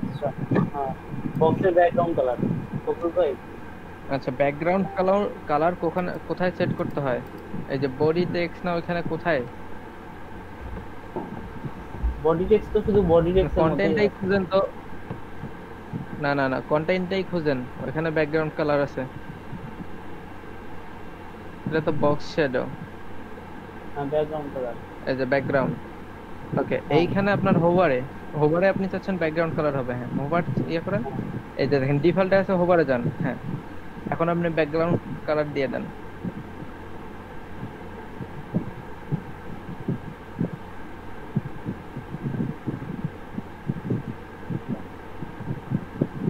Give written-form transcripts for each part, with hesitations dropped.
আচ্ছা, বক্সের background colour বকুল ভাই। আচ্ছা, ব্যাকগ্রাউন্ড কালার কালার কোথায় সেট করতে হয়? এই যে বডি টেক্সট না, ওইখানে কোথায়? বডি টেক্সট তো শুধু বডি টেক্সটের মধ্যেই কন্টেন্টটাই আছে। খুঁজেন তো। না না না, কন্টেন্টটাই খুঁজেন, ওইখানে ব্যাকগ্রাউন্ড কালার আছে। এটা তো বক্স শ্যাডো। হ্যাঁ, ব্যাকগ্রাউন্ড কালার। এই যে ব্যাকগ্রাউন্ড। ওকে, হ্যাঁ, এইখানে আপনার হোভারে, হোভারে আপনি চাচ্ছেন ব্যাকগ্রাউন্ড কালার হবে। হ্যাঁ, হোভার ইয়ে করেন। হ্যাঁ, এই যে দেখেন ডিফল্টে আছে, হোভারে যান। হ্যাঁ, এখন আপনি ব্যাকগ্রাউন্ড কালার দিয়ে দেন।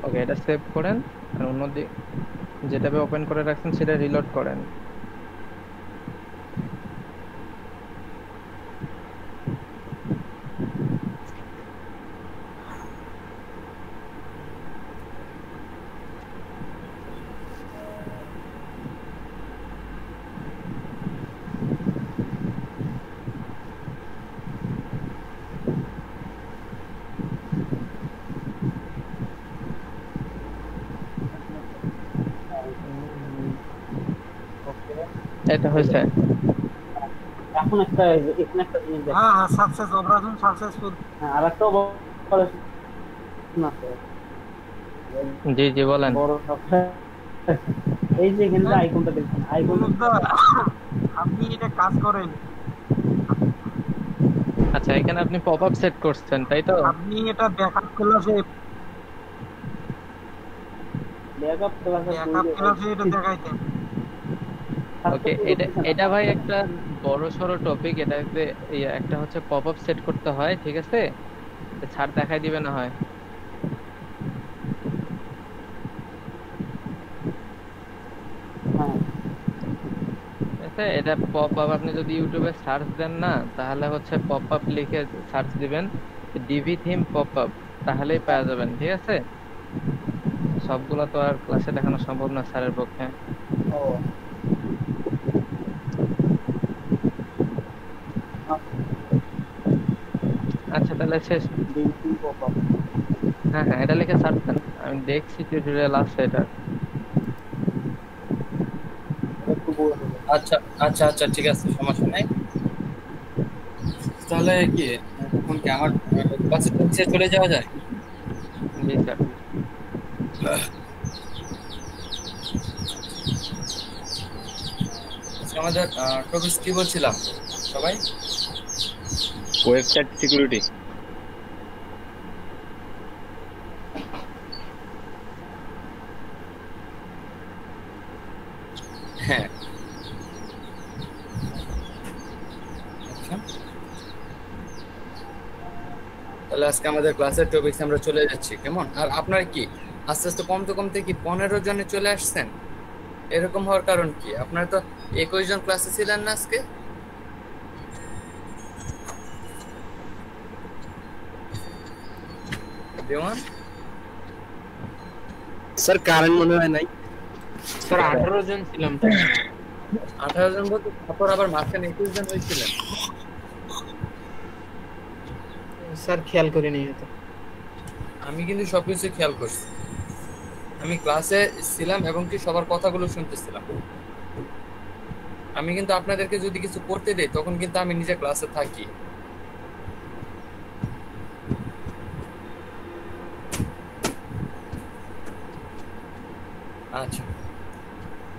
ওকে, এটা সেভ করেন। আর অন্যদিকে যেটা ওপেন করে রাখছেন সেটা রিলোড করেন। ওকে। এটা হয়েছে। এখন এখানে একটা জিনিস হ্যাঁ দেখেন। হ্যাঁ, সাকসেস, অপারেশন সাকসেসফুল। হ্যাঁ, আর একটা অপারেশন আছে, জি জি, বলেন। বড় সফটওয়্যার। এই যে এখানে যে আইকনটা দেখছেন, আইকন। অনুপদা, আপনি এটা কাজ করেন। আচ্ছা, এখানে আপনি পপ আপ সেট করছেন, তাই তো? আপনি এটা ব্যাকআপ ক্লাসে, ব্যাকআপ ক্লাসে ব্যাকআপ ক্লাসে এটা দেখাইতেন। ওকে, এটা এটা ভাই একটা বড় সড়ো টপিক। এটাতে একটা হচ্ছে পপ আপ সেট করতে হয়, ঠিক আছে? ছাড় দেখাই দিবে না হয়। হ্যাঁ, ঠিক আছে, এটা পপ আপ আপনি যদি ইউটিউবে সার্চ দেন না, তাহলে হচ্ছে পপ আপ লিখে সার্চ দিবেন, ডিভি থিম পপ আপ, তাহলেই পাওয়া যাবেন। ঠিক আছে, সবগুলো তো আর ক্লাসে দেখানো সম্ভব না স্যারের পক্ষে। ও আচ্ছা, তাহলে শেষ। ডিউটি পপ হ্যাঁ হ্যাঁ, এটা লিখে সার্চ দেন, আমি দেখছি টিউটোরিয়াল আছে এটা। একটু বলে দেবেন। আচ্ছা আচ্ছা আচ্ছা, ঠিক আছে, সমস্যা নাই। তাহলে কি এখন কি আমার ক্লাসে চলে যাওয়া যায়? জি স্যার। আজকে আমাদের টপিক কি বলছিলাম সবাই? Website security. হ্যাঁ, আচ্ছা, তাহলে আজকে আমাদের ক্লাসের টপিকস আমরা চলে যাচ্ছি, কেমন? আর আপনার কি আস্তে আস্তে কমতে কমতে কি 15 জনে চলে আসছেন? এরকম হওয়ার কারণ কি? আপনারা তো 21 জন ক্লাসে ছিলেন না আজকে? দেওয়ান, স্যার কারেন্ট মনে হয় নাই। স্যার 18 জন ছিলাম তো। 18 জন বলতে তারপর আবার মাঝখানে 21 জন হয়েছিলেন। স্যার খেয়াল করিনি হয়তো। আমি কিন্তু সবকিছু খেয়াল করছি, আমি ক্লাসে ছিলাম এবং কি সবার কথাগুলো শুনতেছিলাম। আমি কিন্তু আপনাদেরকে যদি কিছু করতে দেই তখন কিন্তু আমি নিজে ক্লাসে থাকি। আচ্ছা,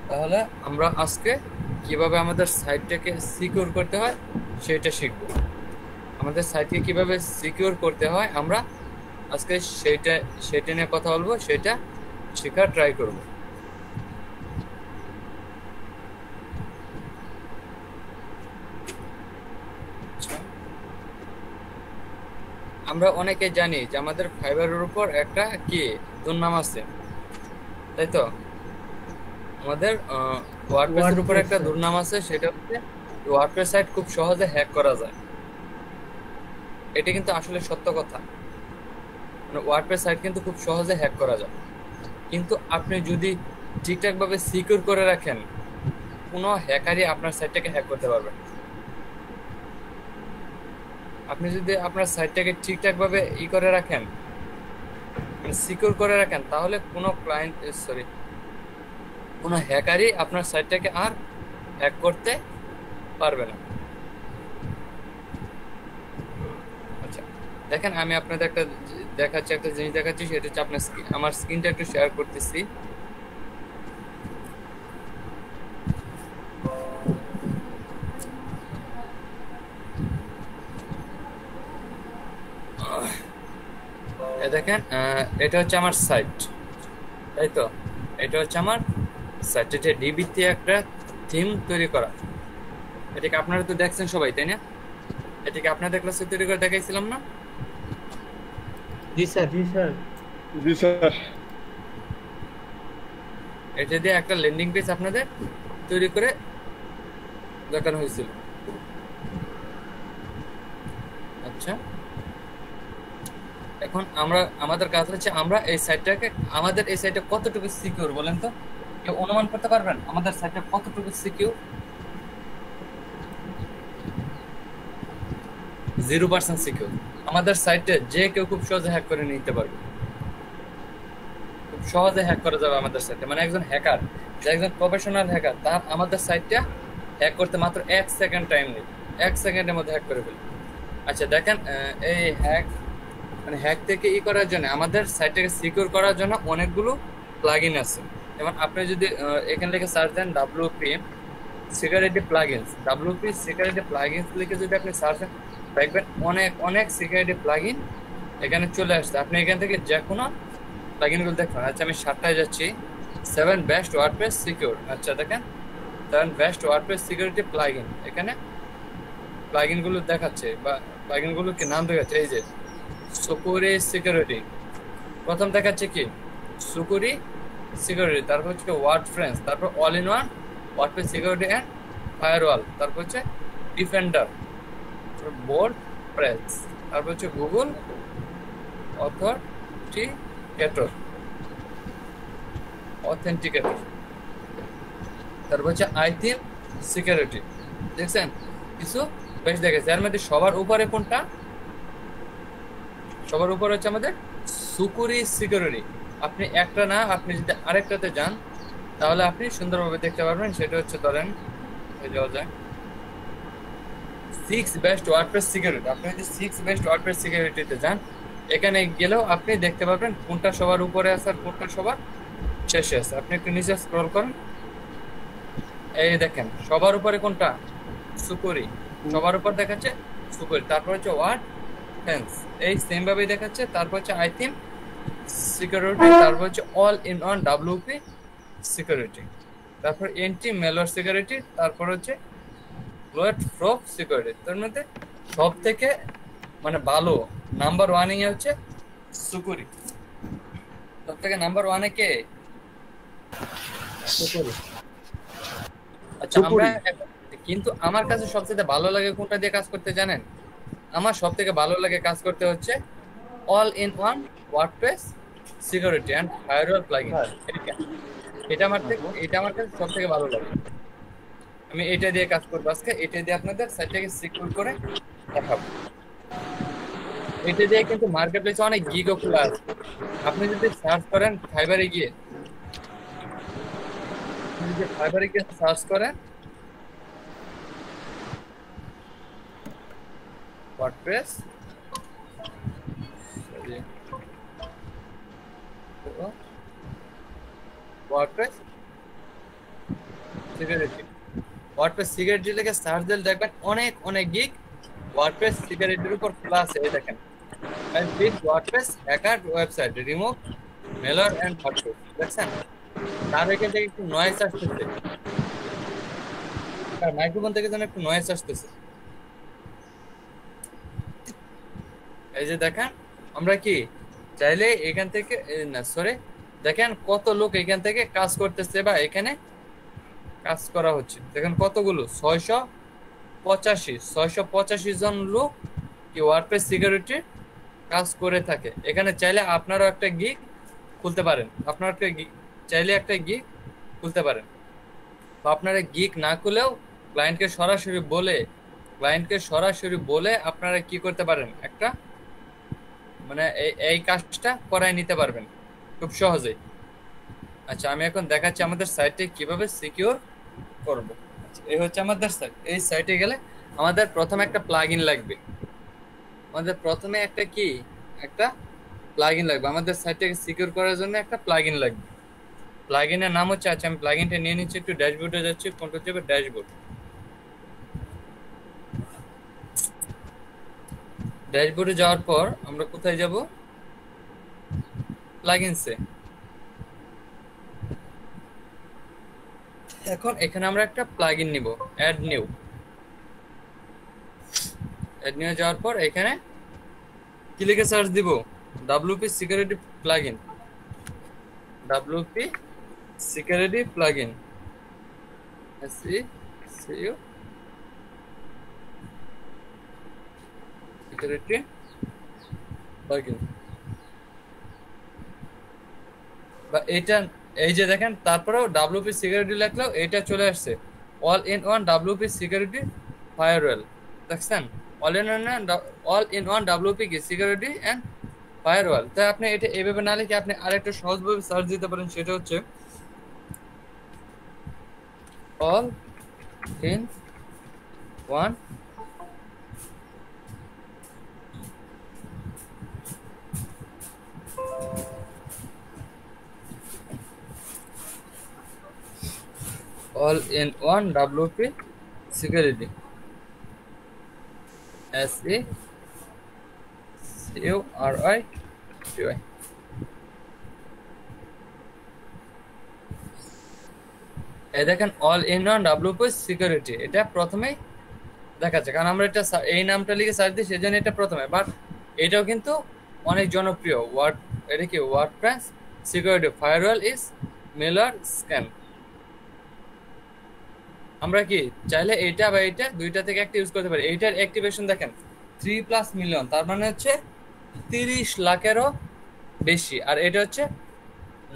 তাহলে আমরা আজকে কিভাবে আমাদের সাইটটাকে সিকিউর করতে হয় সেটা শিখব। আমাদের সাইটকে কিভাবে সিকিউর করতে হয় আমরা আজকে সেটা নিয়ে কথা বলবো, সেটা শেখার ট্রাই করব। আচ্ছা, আমরা অনেকে জানি যে আমাদের ফাইবারের উপর একটা কি দুর্নাম আছে, তাই তো? আমাদের ওয়ার্ডপ্রেসের উপর একটা দুর্নাম আছে, সেটা হচ্ছে ওয়ার্ডপ্রেস সাইট খুব সহজে হ্যাক করা যায়। এটা কিন্তু আসলে সত্য কথা, মানে ওয়ার্ডপ্রেস সাইট কিন্তু খুব সহজে হ্যাক করা যায়, কিন্তু আপনি যদি ঠিকঠাক ভাবে সিকিউর করে রাখেন কোনো হ্যাকারই আপনার সাইটটাকে হ্যাক করতে পারবে না। আপনি যদি আপনার সাইটটাকে ঠিকঠাক ভাবে করে রাখেন, মানে সিকিউর করে রাখেন, তাহলে কোনো ক্লায়েন্ট সরি কোনো হ্যাকারই আপনার সাইটটাকে আর হ্যাক করতে পারবে না। আচ্ছা দেখেন, আমি আপনাদের একটা জিনিস দেখাচ্ছি, সেটা হচ্ছে আপনার আমার স্ক্রিনটা একটু শেয়ার করতেছি। দেখেন এটা হচ্ছে আমার সাইট, তাই তো? এটা হচ্ছে আমার সাইট, এটা ডিবিতে একটা থিম তৈরি করা। এটাকে আপনারা তো দেখছেন সবাই, তাই না? এটাকে আপনাদের ক্লাসে তৈরি করে দেখাইছিলাম না? জি স্যার। জি স্যার। জি স্যার। এটা দিয়ে একটা ল্যান্ডিং পেজ আপনাদের তৈরি করে দেখানো হয়েছিল। আচ্ছা, এখন আমাদের কাজ হচ্ছে আমরা এই সাইটটাকে, আমাদের এই সাইটটা কতটুকু সিকিউর বলেন তো? কেউ অনুমান করতে পারবেন আমাদের সাইটটা কতটুকু সিকিউর? 0% সিকিউর। আমাদের সাইটে যে কেউ খুব সহজে হ্যাক করে নিতে পারবে, খুব সহজে হ্যাক করা যাবে আমাদের সাইটে। মানে একজন হ্যাকার, যে একজন প্রফেশনাল হ্যাকার, তার আমাদের সাইটটা হ্যাক করতে মাত্র 1 সেকেন্ড টাইম নেই, 1 সেকেন্ডের মধ্যে হ্যাক করে ফেলবে। আচ্ছা দেখেন, এই হ্যাক থেকে করার জন্য, আমাদের সাইটটাকে সিকিউর করার জন্য অনেকগুলো প্লাগইন আছে। যেমন আপনি যদি এখান থেকে সার্চ দেন WP security plugins, WP security plugins লিখে যদি আপনি সার্চ দেন, দেখবেন অনেক সিকিউরিটি প্লাগইন এখানে চলে আসছে। আপনি এখান থেকে যে কোনো প্লাগইনগুলো দেখবেন। আচ্ছা আমি 7টায় যাচ্ছি, 7 বেস্ট ওয়ার্ডপ্রেস সিকিউর। আচ্ছা দেখেন 7 বেস্ট ওয়ার্ডপ্রেস সিকিউরিটি প্লাগইন, এখানে প্লাগইনগুলো দেখাচ্ছে বা প্লাগইনগুলো কি নাম দেখাচ্ছে। এই যে সুকুরি সিকিউরিটি, প্রথম দেখাচ্ছে কি সুকুরি সিকিউরিটি, তারপর হচ্ছে ওয়ার্ডপ্রেস, তারপর all in one WordPress security and firewall, তারপর হচ্ছে ডিফেন্ডার, বোল্ড প্রেস, তারপর হচ্ছে গুগল অথেন্টিকেটর, তারপর হচ্ছে আইথিম সিকিউরিটি। দেখছেন কিছু বেশ দেখেছে। এর মধ্যে সবার উপরে কোনটা? সবার উপরে হচ্ছে আমাদের সুকুরি সিকিউরিটি। আপনি একটা না, আপনি যদি আরেকটাতে যান তাহলে আপনি সুন্দরভাবে দেখতে পারবেন। সেটা হচ্ছে ধরেন যাওয়া যায় 6 বেস্ট ওয়ার্ডপ্রেস সিকিউরিটি। আপনি যদি 6 বেস্ট ওয়ার্ডপ্রেস সিকিউরিটিতে যান, এখানে গেলেও আপনি দেখতে পারবেন কোনটা সবার উপরে আছে আর কোনটা সবার শেষে আছে। আপনি একটু নিচে স্ক্রল করেন, এই দেখেন সবার উপরে কোনটা? সুকুরি, সবার উপর দেখাচ্ছে সুকুরি, তারপর হচ্ছে ওয়ার্ড ফেন্স, এই সেম ভাবেই দেখাচ্ছে, তারপর হচ্ছে আইথিম সিকিউরিটি, তারপর হচ্ছে all in one WP security, তারপর এন্টি মেলওয়্যার সিকিউরিটি, তারপর হচ্ছে বুলেট প্রুফ সিকিউরিটি। তার মধ্যে সব থেকে মানে ভালো নাম্বার 1 এ হচ্ছে সুকুরি। সব থেকে নাম্বার 1 এ কে? সুকুরি। আচ্ছা আমরা কিন্তু আমার কাছে সবচেয়ে ভালো লাগে কোনটা দিয়ে কাজ করতে জানেন? আমার সব থেকে ভালো লাগে কাজ করতে হচ্ছে all in one WordPress security and firewall plugin. এটা আমার কাছে সব থেকে ভালো লাগে। আমি এটা দিয়ে কাজ করবো আজকে, এটা দিয়ে আপনাদের সাইটটাকে সিকিউর করে দেখাবো। এটা দিয়ে কিন্তু মার্কেট প্লেসে অনেক গিগও খোলা আছে। আপনি যদি সার্চ করেন ফাইবারে গিয়ে, সার্চ করেন ওয়ার্ডপ্রেস সিকিউরিটি লিখে সার্চ দিলে দেখবেন অনেক গিগ ওয়ার্ডপ্রেস সিকিউরিটির উপর খোলা আছে। এই দেখেন WordPress hacker website remove malware and হটপ্রেস। দেখছেন তার এখান থেকে একটু নয়েজ আসতেছে, মাইক্রোফোন থেকে যেন একটু নয়েজ আসতেছে। এই যে দেখেন আমরা কি চাইলে এখান থেকে না সরি দেখেন কত লোক এখান থেকে কাজ করতেছে বা এখানে কাজ করা হচ্ছে। দেখেন কতগুলো 685 জন লোক কি ওয়ার্ডপ্রেস সিকিউরিটি কাজ করে থাকে। এখানে চাইলে আপনারাও একটা গিগ খুলতে পারেন, চাইলে একটা গিগ খুলতে পারেন। তো আপনারা গিগ না খুলেও ক্লায়েন্টকে সরাসরি বলে ক্লায়েন্টকে সরাসরি বলে আপনারা কি করতে পারেন, একটা মানে এই কাজটা করায় নিতে পারবেন খুব সহজেই। আচ্ছা, আমি এখন দেখাচ্ছি আমাদের সাইটে কিভাবে সিকিউর করব। আচ্ছা, এই হচ্ছে আমাদের সাইট। এই সাইটে গেলে আমাদের প্রথমে একটা প্লাগইন লাগবে। আমাদের প্রথমে একটা প্লাগইন লাগবে। আমাদের সাইটটাকে সিকিউর করার জন্য একটা প্লাগইন লাগবে। প্লাগইনের নাম হচ্ছে, আচ্ছা আমি প্লাগইনটা নিয়ে নিচ্ছি, একটু ড্যাশবোর্ডে যাচ্ছি, কন্ট্রোল চেপে ড্যাশবোর্ড। ড্যাশবোর্ডে যাওয়ার পর আমরা কোথায় যাব, প্লাগইনসে। এখন এখানে আমরা একটা প্লাগইন নিব, অ্যাড নিউ যাওয়ার পর এখানে কি লিখে সার্চ দিব, WP security plugin, WP security plugin, SECU security plugin. বা এটা এই যে দেখেন, তারপরেও WP সিকিউরিটি লেখলেও এটা চলে আসছে, all in one WP security firewall. দেখছেন, অল ইন ওয়ান WP কি সিকিউরিটি এন্ড ফায়ারওয়াল। তাই আপনি এটা এইভাবে না লিখে আপনি আরেকটা সহজভাবে সার্চ দিতে পারেন, সেটা হচ্ছে all in one WP security, SECURITY। এই দেখেন all in one WP security, এটা প্রথমেই দেখাচ্ছে, কারণ আমরা এটা এই নামটা লিখে সার্চ দিই সেজন্য এটা প্রথমে। বাট এটাও কিন্তু অনেক জনপ্রিয় ওয়ার্ড, এটা কি ওয়ার্ডপ্রেস সিকিউরিটি ফায়ারওয়াল ইজ মেলার স্ক্যান। আমরা কি চাইলে এইটা বা এইটা দুইটা থেকে একটা ইউজ করতে পারি। এইটার অ্যাক্টিভেশন দেখেন 3+ মিলিয়ন, তার মানে হচ্ছে 30 লাখেরও বেশি। আর এটা হচ্ছে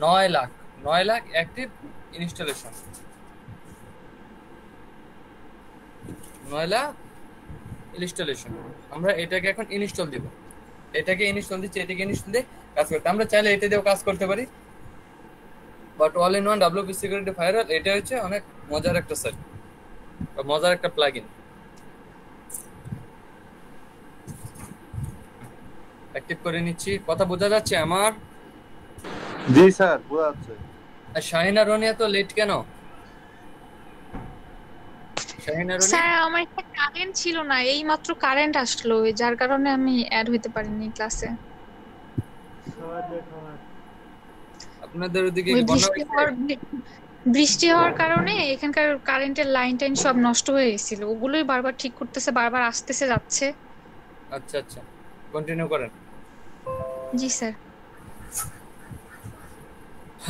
9 lakh active installation, 9 lakh installation. আমরা এটাকে এখন ইনস্টল দিব, এটাকে ইনস্টল দিচ্ছি, এটাকে ইনস্টল দিয়ে কাজ করতে। আমরা চাইলে এটা দিয়েও কাজ করতে পারি, but all in one WP security firewall এটা হচ্ছে অনেক মজার একটা সাইট, মজার একটা প্লাগইন। অ্যাক্টিভ করে নিচ্ছি, কথা বোঝা যাচ্ছে আমার? জি স্যার, বোঝা যাচ্ছে। আর শাহিনা রনিয়া তো লেট কেন? শাহিনা রনি, স্যার আমার একটা কারেন্ট ছিল না, এই মাত্র কারেন্ট আসলো, যার কারণে আমি অ্যাড হইতে পারিনি ক্লাসে। আপনাদের ওদিকে ওই কি বন্যা হয়েছে? বৃষ্টি হওয়ার কারণে এখানকার কারেন্টের লাইন টাইন সব নষ্ট হয়ে গেছিল, ওগুলোই বারবার ঠিক করতেছে, বারবার আসতেছে যাচ্ছে। আচ্ছা আচ্ছা, কন্টিনিউ করেন। জি স্যার।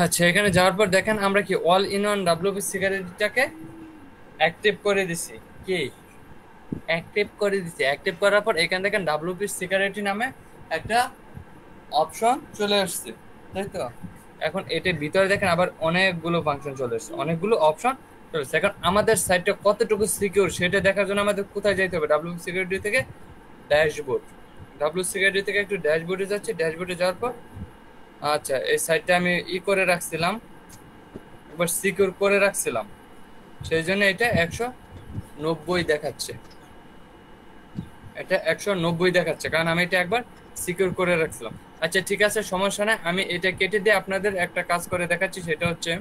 আচ্ছা, এখানে যাওয়ার পর দেখেন আমরা কি অল ইন ওয়ান WP সিকিউরিটিটাকে অ্যাক্টিভ করে দিছি। কি অ্যাক্টিভ করে দিছি? অ্যাক্টিভ করার পর এখান থেকে WP সিকিউরিটি নামে একটা অপশন চলে আসছে, তাই তো? এখন এটার ভিতরে দেখেন আবার অনেকগুলো ফাংশন চলে আসছে, অনেকগুলো অপশন চলে আসছে। এখন আমাদের সাইটটা কতটুকু সিকিউর সেটা দেখার জন্য আমাদের কোথায় যেতে হবে? WP সিকিউরিটি থেকে ড্যাশবোর্ড, WP সিকিউরিটি থেকে একটু ড্যাশবোর্ডে যাচ্ছে। ড্যাশবোর্ডে যাওয়ার পর আচ্ছা, এই সাইটটা আমি করে রাখছিলাম, একবার সিকিউর করে রাখছিলাম, সেই জন্য এটা 190 দেখাচ্ছে। এটা 190 দেখাচ্ছে, কারণ আমি এটা একবার সিকিউর করে রাখছিলাম। আচ্ছা ঠিক আছে, সমস্যা নাই, আমি এটা কেটে দিয়ে আপনাদের একটা কাজ করে দেখাচ্ছি। সেটা হচ্ছে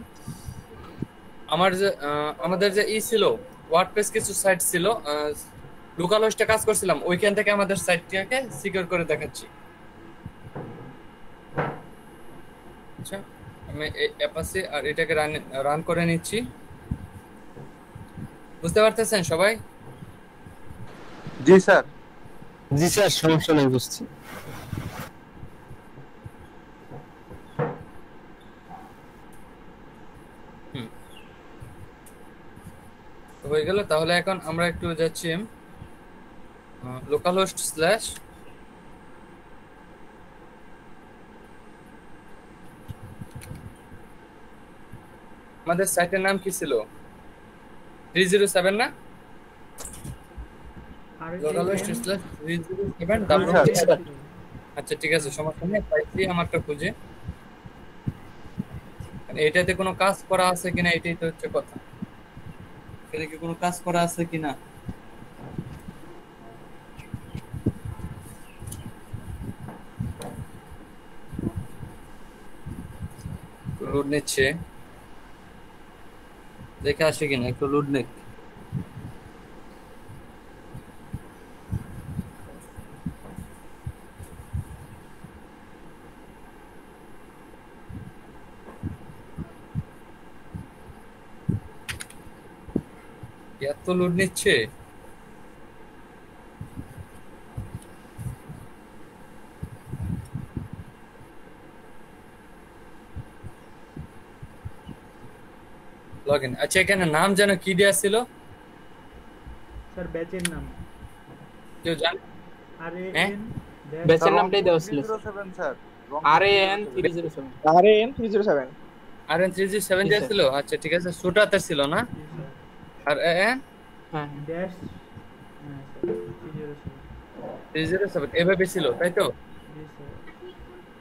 আমাদের যে ছিল ওয়ার্ডপ্রেস, কিছু সাইট ছিল, লোকাল হোস্টে কাজ করছিলাম, ওইখান থেকে আমাদের সাইটটাকে সিকিউর করে দেখাচ্ছি। আচ্ছা, আমি এই অ্যাপাসে আর এটাকে রান করে নিচ্ছি। বুঝতে পারতেছেন সবাই? জি স্যার। জি স্যার, সমস্যা নেই, বুঝছি। হয়ে গেল। তাহলে এখন আমরা একটু যাচ্ছি লোকাল হোস্ট স্ল্যাশ আমাদের সাইটের নাম কি ছিল? 307 না? localhost/307 আচ্ছা ঠিক আছে, সমস্যা নেই, পাইছি আমারটা খুঁজে। এটাতে কোনো কাজ করা আছে কিনা এটাই তো হচ্ছে কথা, এখানে কি কোনো কাজ করা আছে কিনা। লোড নিচ্ছে, দেখে আসে কিনা, একটু লোড নেক। এত লোড নিচ্ছে, লগইন। আচ্ছা এখানে নাম যেন কি দেয়া ছিল স্যার ব্যাচের নাম কেউ জানে? RAN ব্যাচের নামটাই দেওয়া ছিল 307 স্যার। RAN 307 RAN 307 RN307 দেয়া ছিল। আচ্ছা ঠিক আছে, সুটাতে ছিল না? আর এন হ্যাঁ ড্যাশ 307 এভাবে ছিল, তাই তো?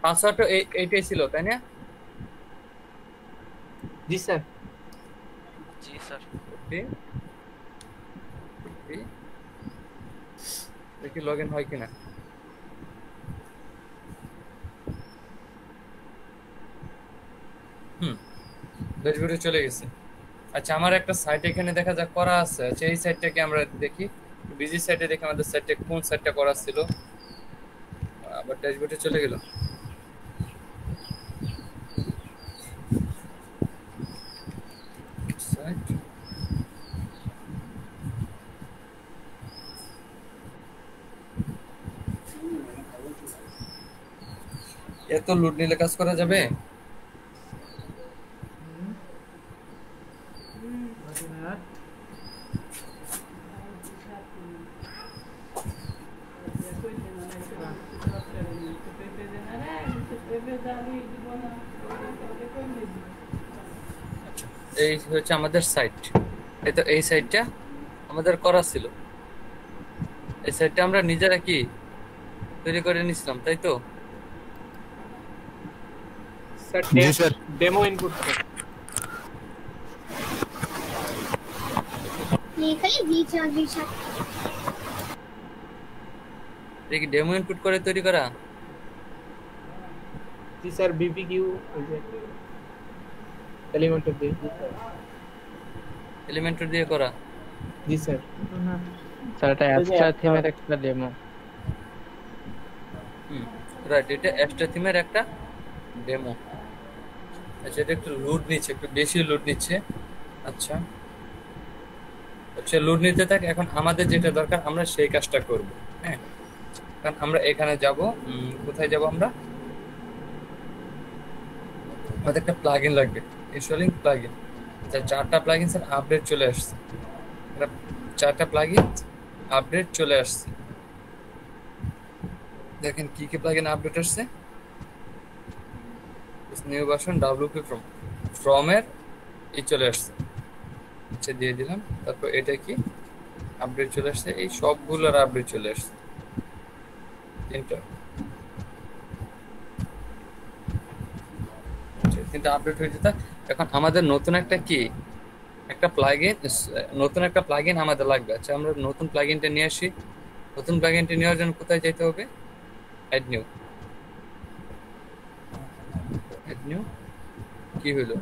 পাসওয়ার্ডটা এইটাই ছিল, তাই না? জি স্যার। জি স্যার। দেখি লগইন হয় কিনা। ড্যাশবোর্ডে চলে গেছে। আচ্ছা আমার একটা সাইট এখানে দেখা যাক করা আছে। আচ্ছা এই সাইটটাকে আমরা দেখি, বিজি সাইটে দেখি আমাদের সাইটে কোন সাইটটা করা ছিল। আবার ড্যাশবোর্ডে চলে গেল। সাইট এত লোড নিলে কাজ করা যাবে? এই হচ্ছে আমাদের সাইট। এই সাইটটা আমাদের করা ছিল। এই সাইটটা আমরা নিজেরা কি তৈরি করে নিছিলাম, তাই তো? স্যার জি স্যার। Demo input sir. দেখি ডেমো ইনপুট করে তৈরি করা। জি স্যার বিপিকিউ ওই যে এলিমেন্টর দিয়ে। এলিমেন্টর দিয়ে করা। জি স্যার। স্যার এটা এক্সট্রা থিমের একটা ডেমো। রাইট, এটা এক্সট্রা থিমের একটা ডেমো। আচ্ছা এটা একটু লোড নিচ্ছে, একটু বেশি লোড নিচ্ছে। আচ্ছা লোড নিতে থাক। এখন আমাদের যেটা দরকার আমরা সেই কাজটা করব। হ্যাঁ, কারণ আমরা এখানে যাব, কোথায় যাব আমরা? আমাদের একটা প্লাগইন লাগবে, ইনস্টলিং প্লাগইন। আচ্ছা 4টা প্লাগইন স্যার আপডেট চলে আসছে। 4টা প্লাগইন আপডেট চলে আসছে। দেখেন কি কি প্লাগইন আপডেট আসছে। নিউ ভার্সন WP from এর এই চলে আসছে। আচ্ছা দিয়ে দিলাম। তারপর এটা কি আপডেট চলে আসছে, এই সবগুলোর আপডেট চলে আসছে। তিনটা আপডেট হয়ে যেত। এখন আমাদের নতুন একটা কি একটা প্লাগইন আমাদের লাগবে। আচ্ছা আমরা নতুন প্লাগইনটা নিয়ে আসি। নতুন প্লাগইনটা নেওয়ার জন্য কোথায় যেতে হবে? অ্যাড নিউ কি হলো?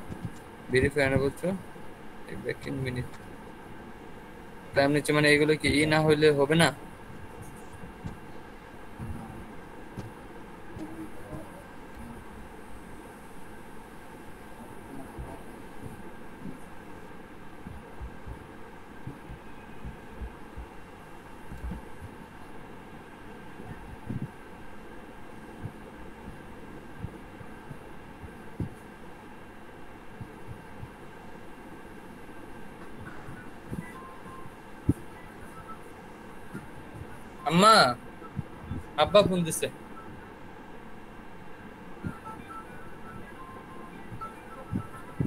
Verify enable to back in minute. Time নিচ্ছে মানে এগুলো কি না হইলে হবে না? আম্মা, আব্বা ফোন দিছে।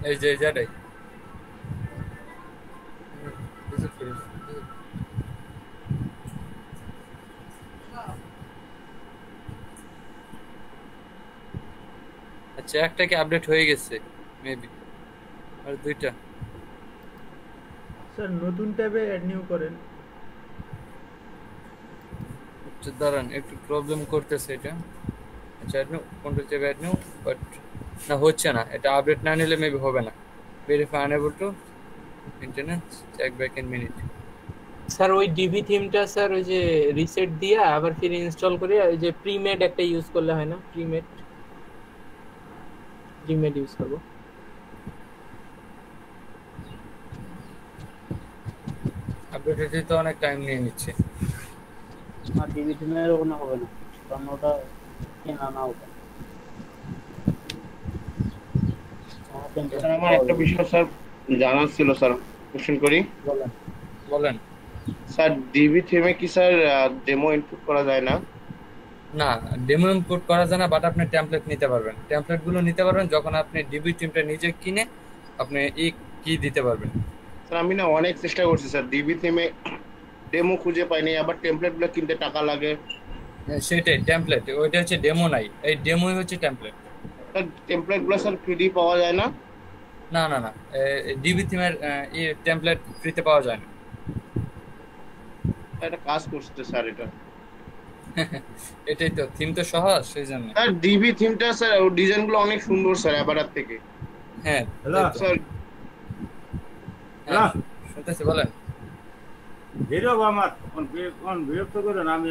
এই যে যাটাই আচ্ছা, একটা কি আপডেট হয়ে গেছে মেবি, আর দুইটা। স্যার নতুন ট্যাবে অ্যাড নিউ করেন। আচ্ছা দাঁড়ান, একটু প্রবলেম করতেছে এটা। আচ্ছা অ্যাড নিউ, কন্ট্রোল চেপ অ্যাড নিউ, বাট না হচ্ছে না, এটা আপডেট না নিলে মেবি হবে না। Verify unable to internet, check back in minute. Sir ওই ডিবি থিমটা স্যার ওই যে রিসেট দিয়ে আবার ফিরে ইনস্টল করে ওই যে প্রিমেড একটা ইউজ করলে হয় না? প্রিমেড ইউজ করবো। আপডেট হতে তো অনেক টাইম নিয়ে নিচ্ছে। আর ডিবি থিমের ওখানে হবে না, কারণ ওটা কেনা না ওটা। স্যার আমার একটা বিষয় স্যার জানার ছিল স্যার, কোশ্চেন করি। বলেন। বলেন। স্যার ডিবি থিমে কি স্যার ডেমো ইনপুট করা যায় না? না, ডেমো ইনপুট করা যায় না, বাট আপনি টেমপ্লেট নিতে পারবেন। টেমপ্লেট গুলো নিতে পারবেন যখন আপনি ডিবি টিমটা নিজে কিনে আপনি এই কি দিতে পারবেন। স্যার আমি না অনেক চেষ্টা করছি স্যার, ডিবি থিমে ডেমো খুঁজে পাইনি, আবার টেমপ্লেট গুলো কিনতে টাকা লাগে। সেটাই টেমপ্লেট, ওইটা হচ্ছে ডেমো নাই, এই ডেমোই হচ্ছে টেমপ্লেট। স্যার টেমপ্লেট গুলো স্যার ফ্রি পাওয়া যায় না? না না না, ডিবি থিমের টেমপ্লেট ফ্রিতে পাওয়া যায় না। একটা কাজ করছে স্যার এটা। এটাই তো, থিম তো সহজ সেই জন্য। স্যার ডিবি থিমটা স্যার ডিজাইন গুলো অনেক সুন্দর স্যার এবারের থেকে। হ্যাঁ স্যার হ্যাঁ, শুনতেছি, বলেন। হিরো আমার কোন বিরক্ত করেন আমি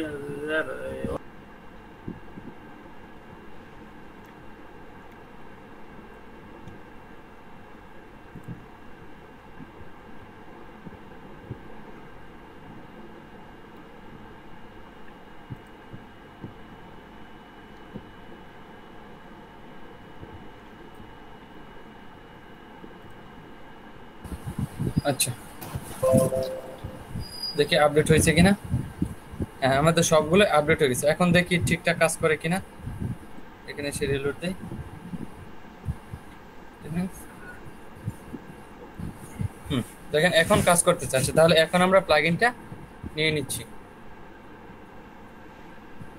আচ্ছা দেখি আপডেট হয়েছে কিনা। হ্যাঁ আমাদের সবগুলো আপডেট হয়ে গেছে, এখন দেখি ঠিকঠাক কাজ করে কিনা। এখানে সে রিলোড দেই। দেখেন এখন কাজ করতে চাচ্ছে, তাহলে এখন আমরা প্লাগইনটা নিয়ে নিচ্ছি।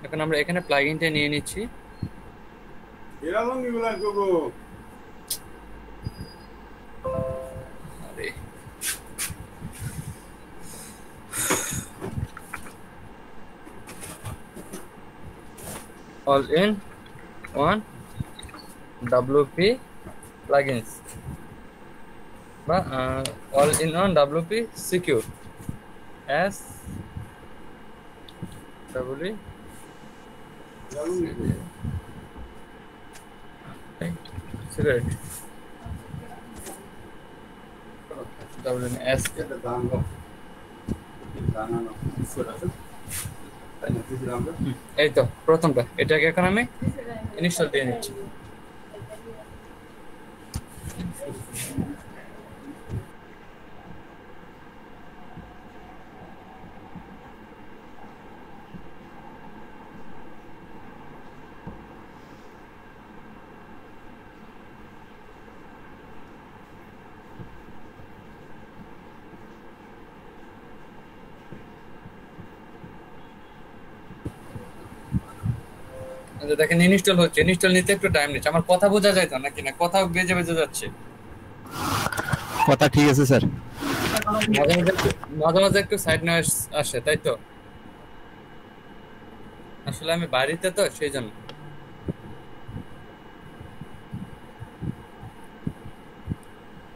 এখন আমরা এখানে প্লাগইনটা নিয়ে নিচ্ছি। এরকম এগুলা করবো। আরে all in one WP plugins বা all in one WP secure as W security WS এই তো প্রথমটা, এটাকে এখন আমি ইনস্টল দিয়ে নিচ্ছি। দেখেন ইনস্টল হচ্ছে, ইনস্টল নিতে একটু টাইম নিচ্ছে। আমার কথা বোঝা যায় তো নাকি না, কথা বেজে বেজে যাচ্ছে? কথা ঠিক আছে স্যার। মাঝে মাঝে একটু সাইড নয়েজ আসে, তাই তো? আসলে আমি বাড়িতে তো সেই জন্য।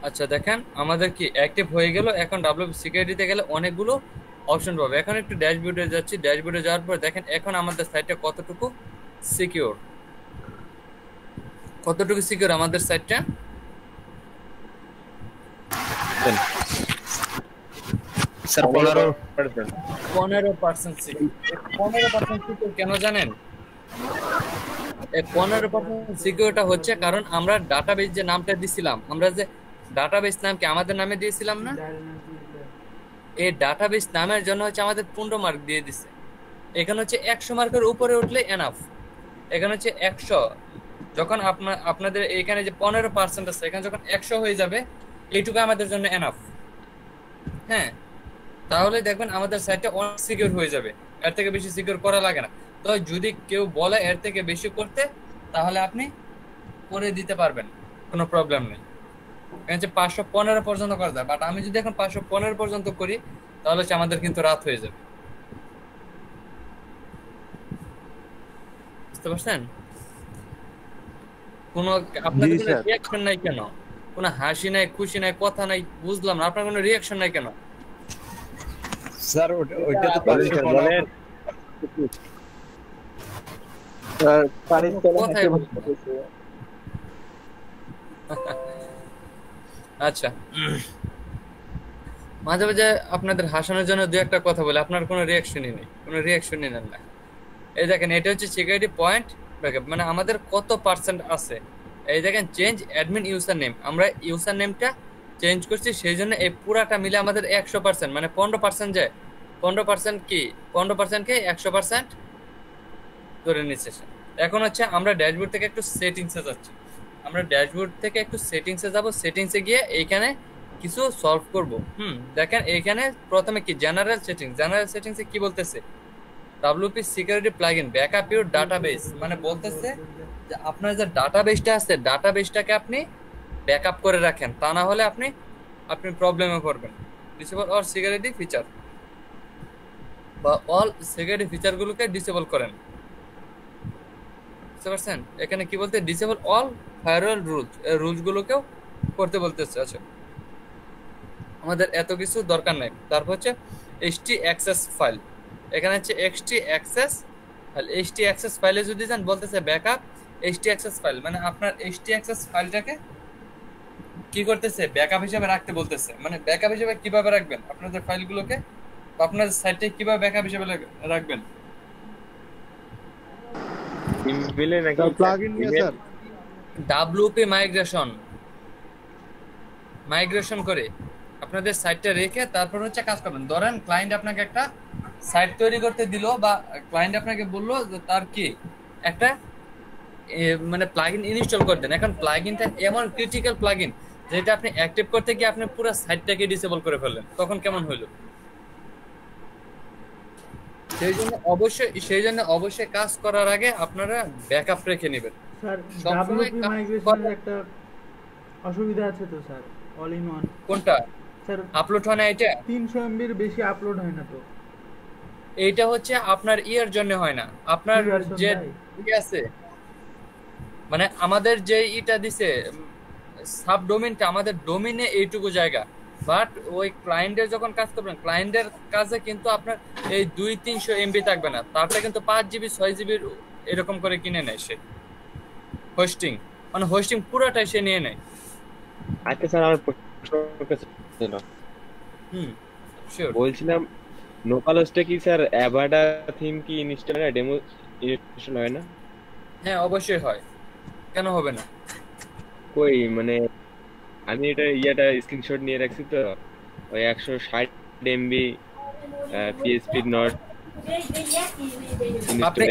আচ্ছা দেখেন আমাদের কি অ্যাক্টিভ হয়ে গেল। এখন WP সিকিউরিটিতে গেলে অনেকগুলো অপশন পাবে। এখন একটু ড্যাশবোর্ডে যাচ্ছি, ড্যাশবোর্ডে যাওয়ার পর দেখেন এখন আমাদের সাইটটা কতটুকু সিকিউর, কতটুকু সিকিউর আমাদের সাইটটা। Sir 15% secure. 15% সিকিউর কেন জানেন? এই 15% সিকিউরটা হচ্ছে কারণ আমরা ডাটাবেস যে নামটা দিছিলাম, আমরা যে ডাটাবেস নাম কি আমাদের নামে দিয়েছিলাম না, এই ডাটাবেস নামের জন্য হচ্ছে আমাদের 15 মার্ক দিয়ে দিছে। এখানে হচ্ছে 100 মার্কের উপরে উঠলে এনাফ। এখানে হচ্ছে 100, যখন আপনাদের এখানে যে 15% আছে, এখানে যখন 100 হয়ে যাবে এইটুকু আমাদের জন্য এনাফ। হ্যাঁ, তাহলে দেখবেন আমাদের সাইটটা অনেক সিকিউর হয়ে যাবে, এর থেকে বেশি সিকিউর করা লাগে না। তো যদি কেউ বলে এর থেকে বেশি করতে, তাহলে আপনি করে দিতে পারবেন, কোনো প্রবলেম নেই। এখানে হচ্ছে 515 পর্যন্ত করা যায়, বাট আমি যদি এখন 515 পর্যন্ত করি তাহলে হচ্ছে আমাদের কিন্তু রাত হয়ে যাবে। বুঝতে পারছেন? কোনো আপনাদের জি কোনো স্যার। রিয়াকশন নাই কেন? কোনো হাসি নাই, খুশি নাই, কথা নাই, বুঝলাম না আপনার কোনো রিয়াকশন নাই কেন? স্যার ওইটা তো বলেন স্যার, বলেন। কথাই বলছেন না। আচ্ছা, মাঝে মাঝে আপনাদের হাসানোর জন্য দু একটা কথা বলে, আপনার কোনো রিয়াকশনই নেই, কোনো রিয়াকশনই নেন না। এই দেখেন, এটা হচ্ছে সিকিউরিটি পয়েন্ট ব্যাকআপ, মানে আমাদের কত পার্সেন্ট আছে। এই দেখেন, চেঞ্জ অ্যাডমিন ইউজার নেম, আমরা ইউজার নেমটা চেঞ্জ করছি, সেই জন্য এই পুরাটা মিলে আমাদের 100%, মানে 15% যায়। 15% কি 15%কে 100% ধরে নিচ্ছে। এখন হচ্ছে আমরা ড্যাশবোর্ড থেকে একটু সেটিংসে যাচ্ছি, আমরা ড্যাশবোর্ড থেকে একটু সেটিংসে যাব। সেটিংসে গিয়ে এইখানে কিছু সলভ করব। দেখেন এইখানে প্রথমে কি জেনারেল সেটিংস, জেনারেল সেটিংসে কি বলতেছে, WP security plugin backup your database, মানে বলতেছে যে আপনার যে ডাটাবেসটা আছে, ডাটাবেসটাকে আপনি ব্যাকআপ করে রাখেন, তা না হলে আপনি প্রবলেমে পড়বেন। ডিসেবল অল সিকিউরিটি ফিচার, বা অল সিকিউরিটি ফিচারগুলোকে ডিসেবল করেন। বুঝতে পারছেন? এখানে কি বলতে, ডিসেবল অল ফায়ারওয়াল রুলস, রুলসগুলোকেও করতে বলতেছে। আচ্ছা, আমাদের এত কিছু দরকার নাই। তারপর হচ্ছে ht অ্যাক্সেস ফাইল, এখানে হচ্ছে ht access file. ht access ফাইলে যদি যান বলতেছে ব্যাকআপ ht অ্যাক্সেস ফাইল, মানে আপনার ht অ্যাক্সেস ফাইলটাকে কি করতেছে, ব্যাকআপ হিসেবে রাখতে বলতেছে। মানে ব্যাকআপ হিসেবে কিভাবে রাখবেন আপনাদের ফাইলগুলোকে, আপনাদের সাইটে কিভাবে ব্যাকআপ হিসেবে রাখবেন? ইমেলে নাকি প্লাগইন নিয়ে স্যার WP মাইগ্রেশন করে আপনাদের সাইটটা রেখে তারপর হচ্ছে কাজ করবেন। ধরেন ক্লায়েন্ট আপনাকে একটা সাইট তৈরি করতে দিল, বা ক্লায়েন্ট আপনাকে বললো যে তার কি একটা মানে প্লাগইন ইনস্টল করে দেন। এখন প্লাগইনটা এমন ক্রিটিক্যাল প্লাগইন যেটা আপনি অ্যাক্টিভ করতে গিয়ে আপনি পুরো সাইটটাকে ডিসেবল করে ফেললেন, তখন কেমন হইলো? সেই জন্য অবশ্যই কাজ করার আগে আপনারা ব্যাকআপ রেখে নেবেন। স্যার সবসময় WP মাইগ্রেশনের একটা অসুবিধা আছে তো স্যার, অল ইন ওয়ান। কোনটা স্যার আপলোড হয় না? এটা 300 MB এর বেশি আপলোড হয় না তো। এইটা হচ্ছে আপনার ইয়ের জন্য হয় না, আপনার যে আছে, মানে আমাদের যে ইটা দিছে সাবডোমেইনটা, আমাদের ডোমেইনে এইটুকু জায়গা, বাট ওই ক্লায়েন্টের যখন কাজ করবেন, ক্লায়েন্টের কাজে কিন্তু আপনার এই 200-300 MB থাকবে না, তারটা কিন্তু 5 GB 6 GB এরকম করে কিনে নেয় সে হোস্টিং, মানে হোস্টিং পুরোটাই সে নিয়ে নেয়। আচ্ছা স্যার, আমার প্রশ্ন ছিল, শিওর বলছিলাম নোকালসটা কি স্যার অ্যাভাডা থিম কি ইনস্টল হয় না, ডেমো ইনস্টল হয় না? হ্যাঁ অবশ্যই হয়, কেন হবে না? কই মানে আমি এটা স্ক্রিনশট নিয়ে রাখছি তো, ওই 160 MB PHP নট। আপনি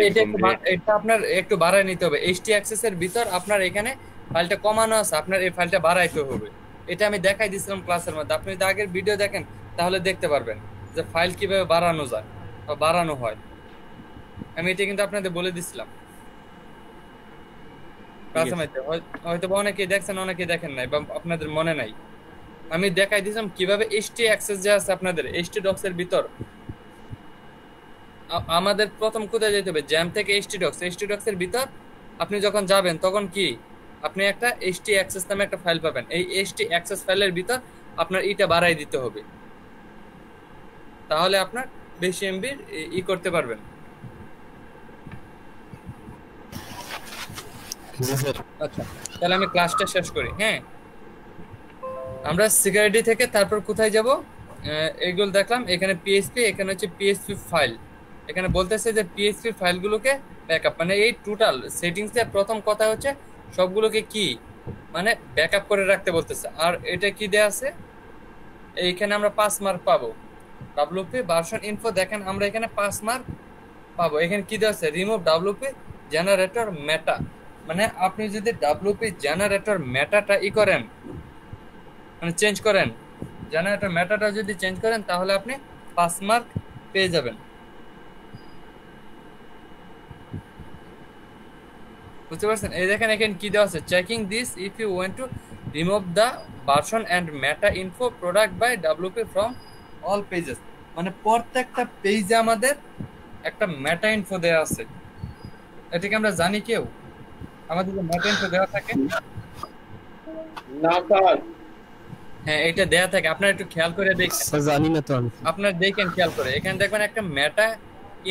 এটা আপনার একটু বাড়ায় নিতে হবে। ht অ্যাক্সেস এর ভিতর আপনার এখানে ফাইলটা কমানো আছে, আপনার এই ফাইলটা বাড়াইতে হবে। এটা আমি দেখাই দিয়েছিলাম ক্লাসের মধ্যে, আপনি যদি আগের ভিডিও দেখেন তাহলে দেখতে পারবেন যে ফাইল কিভাবে বাড়ানো যায় বা বাড়ানো হয়। আমি এটা কিন্তু আপনাদের বলে দিছিলাম ক্লাসের মধ্যে, হয়তো অনেকে দেখছেন অনেকে দেখেন নাই, বা আপনাদের মনে নাই। আমি দেখাই দিয়েছিলাম কিভাবে ht অ্যাক্সেস যে আছে আপনাদের htdocs এর ভিতর, আমাদের প্রথম কোথায় যেতে হবে, জ্যাম থেকে htdocs এর ভিতর আপনি যখন যাবেন তখন কি আপনি একটা ht অ্যাক্সেস নামে একটা ফাইল পাবেন। এই ht অ্যাক্সেস ফাইলের ভিতর আপনার এটা বাড়াই দিতে হবে, তাহলে আপনার বেশি এমবি করতে পারবেন। আচ্ছা, তাহলে আমি ক্লাসটা শেষ করি। হ্যাঁ, আমরা সিকিউরিটি থেকে তারপর কোথায় যাব, এইগুলো দেখলাম। এখানে পিএইচপি, এখানে হচ্ছে পিএইচপি ফাইল। এখানে বলতেছে যে পিএইচপি ফাইলগুলোকে ব্যাকআপ, মানে এই টোটাল সেটিংসে প্রথম কথা হচ্ছে সবগুলোকে কি মানে ব্যাকআপ করে রাখতে বলতেছে। আর এটা কি দেয়া আছে, এইখানে আমরা 5 মার্ক পাবো। WP ভার্সন ইনফো দেখেন, আমরা এখানে 5 মার্ক পাবো। এখানে কি দেওয়া আছে, রিমুভ WP জেনারেটর মেটা, মানে আপনি যদি WP জেনারেটর মেটাটা করেন, মানে চেঞ্জ করেন, জেনারেটর মেটাটা যদি চেঞ্জ করেন তাহলে আপনি 5 মার্ক পেয়ে যাবেন। বুঝতে পারছেন? এই দেখেন এখানে কি দেওয়া আছে, checking this if you want to remove the version and meta info product by WP from all pages. মানে প্রত্যেকটা পেজে আমাদের একটা মেটা ইনফো দেওয়া আছে। এটাকে আমরা জানি কেউ? আমাদের যে মেটা ইনফো দেওয়া থাকে না স্যার, হ্যাঁ এটা দেয়া থাকে, আপনারা একটু খেয়াল করে দেখেন, জানি না তো আমি। আপনারা দেখেন খেয়াল করে, এখানে দেখবেন একটা মেটা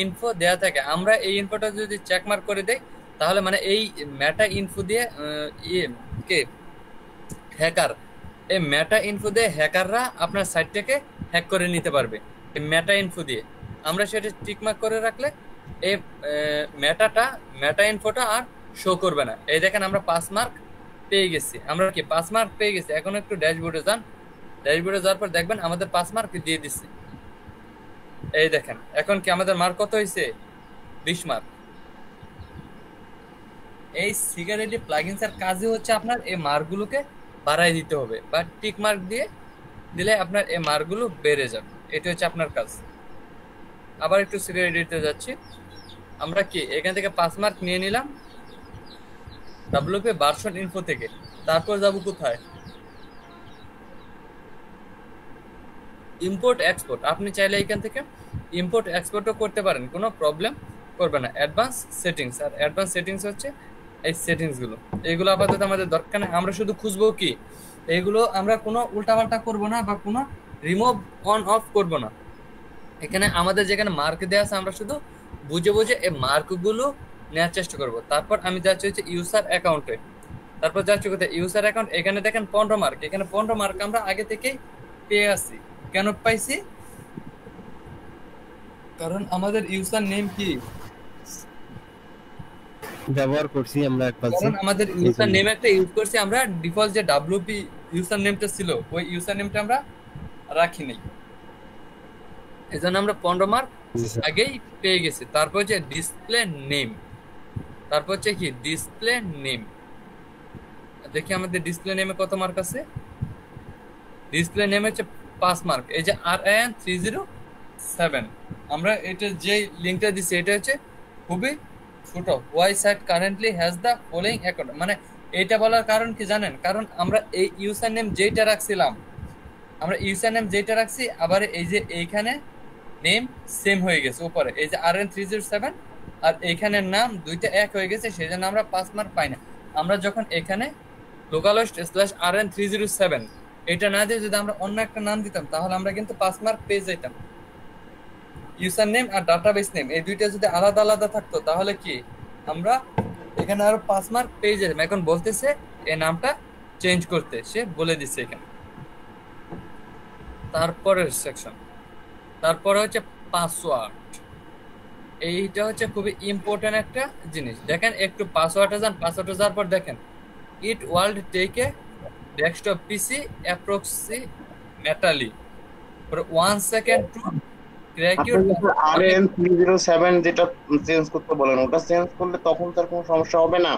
ইনফো দেয়া থাকে। আমরা এই ইনফোটা যদি চেক মার্ক করে দেই তাহলে মানে এই মেটা ইনফো দিয়ে কে হ্যাকার, এই মেটা ইনফো দিয়ে হ্যাকাররা আপনার সাইটটাকে হ্যাক করে নিতে পারবে এই মেটা ইনফো দিয়ে। আমরা সেটা টিক মার্ক করে রাখলে এই মেটা ইনফোটা আর শো করবে না। এই দেখেন আমরা 5 মার্ক পেয়ে গেছি, আমরা কি 5 মার্ক পেয়ে গেছি। এখন একটু ড্যাশবোর্ডে যান, ড্যাশবোর্ডে যাওয়ার পর দেখবেন আমাদের 5 মার্ক দিয়ে দিচ্ছি। এই দেখেন এখন কি আমাদের মার্ক কত হয়েছে? 20 মার্ক। এই সিকিউরিটি প্লাগইনসের কাজই হচ্ছে আপনার এই মার্কগুলোকে বাড়াই দিতে হবে, বা টিক মার্ক দিয়ে দিলে আপনার এই মার্কগুলো বেড়ে যাবে। এটা হচ্ছে আপনার কাজ। আবার একটু সিকিউরিটিতে যাচ্ছি, আমরা কি এখান থেকে 5 মার্ক নিয়ে নিলাম ডব্লিউপি ভার্সন ইনফো থেকে, তারপর যাব কোথায়? Import export. আপনি চাইলে এখান থেকে ইম্পোর্ট এক্সপোর্টও করতে পারেন, কোনো প্রবলেম করবে না। অ্যাডভান্স সেটিংস, আর অ্যাডভান্স সেটিংস হচ্ছে এই সেটিংসগুলো, এইগুলো আপাতত আমাদের দরকার নেই। আমরা শুধু খুঁজবো কি এইগুলো, আমরা কোনো উল্টাপাল্টা করব না বা কোনো রিমুভ অন অফ করব না। এখানে আমাদের যেখানে মার্ক দেওয়া আছে আমরা শুধু বুঝে বুঝে এই মার্কগুলো নেওয়ার চেষ্টা করব। তারপর আমি যাচ্ছি হচ্ছে ইউজার অ্যাকাউন্টে, তারপর যাচ্ছি কোথায় ইউজার অ্যাকাউন্ট। এখানে দেখেন 15 মার্ক, এখানে 15 মার্ক আমরা আগে থেকেই পেয়ে আসছি। কেন পাইছি? কারণ আমাদের ইউজার নেম কি ব্যবহার করছি আমরা একবার, কারণ আমাদের ইউজার নেম একটা ইউজ করছি আমরা, ডিফল্ট যে ডব্লিউপি ইউজার নেমটা ছিল ওই ইউজার নেমটা আমরা রাখি নাই, এজন্য আমরা 15 মার্ক আগেই পেয়ে গেছি। তারপর যে ডিসপ্লে নেম, তারপর হচ্ছে কি ডিসপ্লে নেম। দেখি আমাদের ডিসপ্লে নেমে কত মার্ক আছে। ডিসপ্লে নেম হচ্ছে 5 মার্ক। এই যে RIN307, আমরা এটা যে লিংকটা দিছি এটা হচ্ছে খুবই ছোট। Why site currently has the following account, মানে এইটা বলার কারণ কি জানেন? কারণ আমরা এই ইউজার নেম যেটা রাখছিলাম, আমরা ইউজার নেম যেটা রাখছি আবার এই যে এইখানে নেম সেম হয়ে গেছে উপরে, এই যে RIN307 আর এইখানের নাম দুইটা এক হয়ে গেছে, সেই জন্য আমরা 5 মার্ক পাই না। আমরা যখন এখানে localhost/RIN307 এটা না দিয়ে যদি আমরা অন্য একটা নাম দিতাম তাহলে আমরা কিন্তু 5 মার্ক পেয়ে যেতাম। ইউজার নেম আর ডাটাবেস নেম এই দুইটা যদি আলাদা আলাদা থাকতো তাহলে কি আমরা এখানে আরো 5 মার্ক পেয়ে যেতাম। এখন বলতেছে এই নামটা চেঞ্জ করতে, সে বলে দিচ্ছে এখানে। তারপরের সেকশন, তারপরে হচ্ছে পাসওয়ার্ড। এইটা হচ্ছে খুবই ইম্পর্টেন্ট একটা জিনিস। দেখেন একটু পাসওয়ার্ডে যান, পাসওয়ার্ডে যাওয়ার পর দেখেন it would take a desktop PC approximately for 1 second to crack your RIN307 যেটা চেঞ্জ করতে বলেন, ওটা চেঞ্জ করলে তখন তার কোনো সমস্যা হবে না?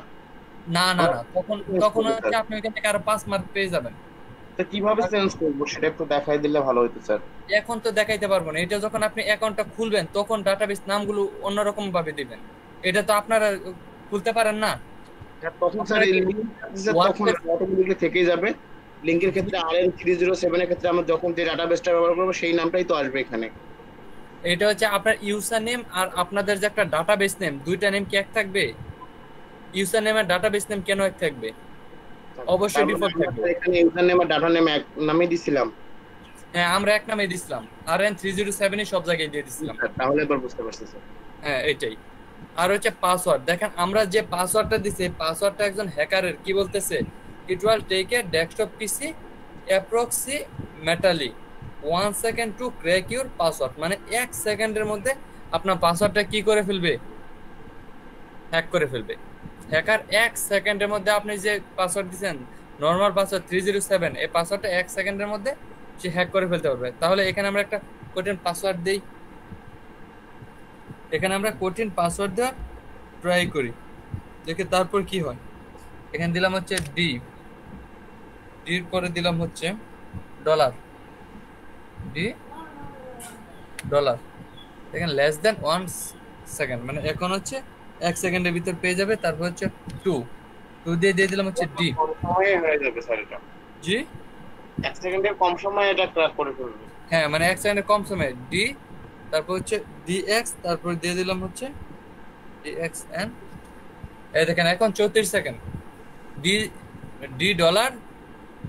না, তখন হচ্ছে আপনি এখান থেকে আরো 5 মার্ক পেয়ে যাবেন। তো কিভাবে চেঞ্জ করব সেটা একটু দেখাই দিলে ভালো হতো স্যার। এখন তো দেখাইতে পারবো না, এটা যখন আপনি অ্যাকাউন্টটা খুলবেন তখন ডাটাবেস নামগুলো অন্যরকম ভাবে দিবেন। এটা তো আপনারা খুলতে পারেন না। তখন স্যার এই তখন অটোমেটিক্যালি থেকেই যাবে। লিংকের ক্ষেত্রে RIN307 এর ক্ষেত্রে আমরা যখন যে ডাটাবেসটা ব্যবহার করব সেই নামটাই তো আসবে এখানে। এটা হচ্ছে আপনার ইউজার নেম আর আপনাদের যে একটা ডাটাবেস নেম, দুইটা নেম কি এক থাকবে? ইউজার নেম আর ডাটাবেস নেম কেন এক থাকবে? অবশ্যই ডিফল্ট থাকবে। এখানে ইউজার নেম আর ডাটা নেম এক নামেই দিছিলাম। হ্যাঁ আমরা এক নামে দিছিলাম, RIN307 সব জায়গায় দিয়ে দিছিলাম। তাহলে এবার বুঝতে পারছি স্যার। হ্যাঁ এটাই। আর হচ্ছে পাসওয়ার্ড, দেখেন আমরা যে পাসওয়ার্ডটা দিছি পাসওয়ার্ডটা একজন হ্যাকারের কি বলতেছে, it will take a desktop PC approximately 1 second to crack your password, মানে 1 সেকেন্ডের মধ্যে আপনার পাসওয়ার্ডটা কি করে ফেলবে? হ্যাক করে ফেলবে। হ্যাকার 1 সেকেন্ডের মধ্যে আপনি যে পাসওয়ার্ড দিবেন নরমাল পাসওয়ার্ড 307, এই পাসওয়ার্ডটা 1 সেকেন্ডের মধ্যে সে হ্যাক করে ফেলতে পারবে। তাহলে এখানে আমরা একটা কঠিন পাসওয়ার্ড দেই, এখানে আমরা কঠিন পাসওয়ার্ড দেওয়ার ট্রাই করি, দেখে তারপর কি হয়। এখানে দিলাম হচ্ছে ডির পরে দিলাম হচ্ছে $, দেখেন লেস দেন 1 সেকেন্ড, মানে এখন হচ্ছে 1 সেকেন্ডের ভিতর পেয়ে যাবে। তারপর হচ্ছে 2 দিয়ে দিলাম হচ্ছে ডি। কম সময়ে হয়ে যাবে স্যার এটা। জি 1 সেকেন্ডের কম সময়ে এটা ক্র্যাক করে ফেলবে। হ্যাঁ মানে 1 সেকেন্ডের কম সময়ে ডি, তারপর হচ্ছে ডিএক্স, তারপর দিয়ে দিলাম হচ্ছে ডিএক্সএন। এই দেখেন এখন 34 second D dollar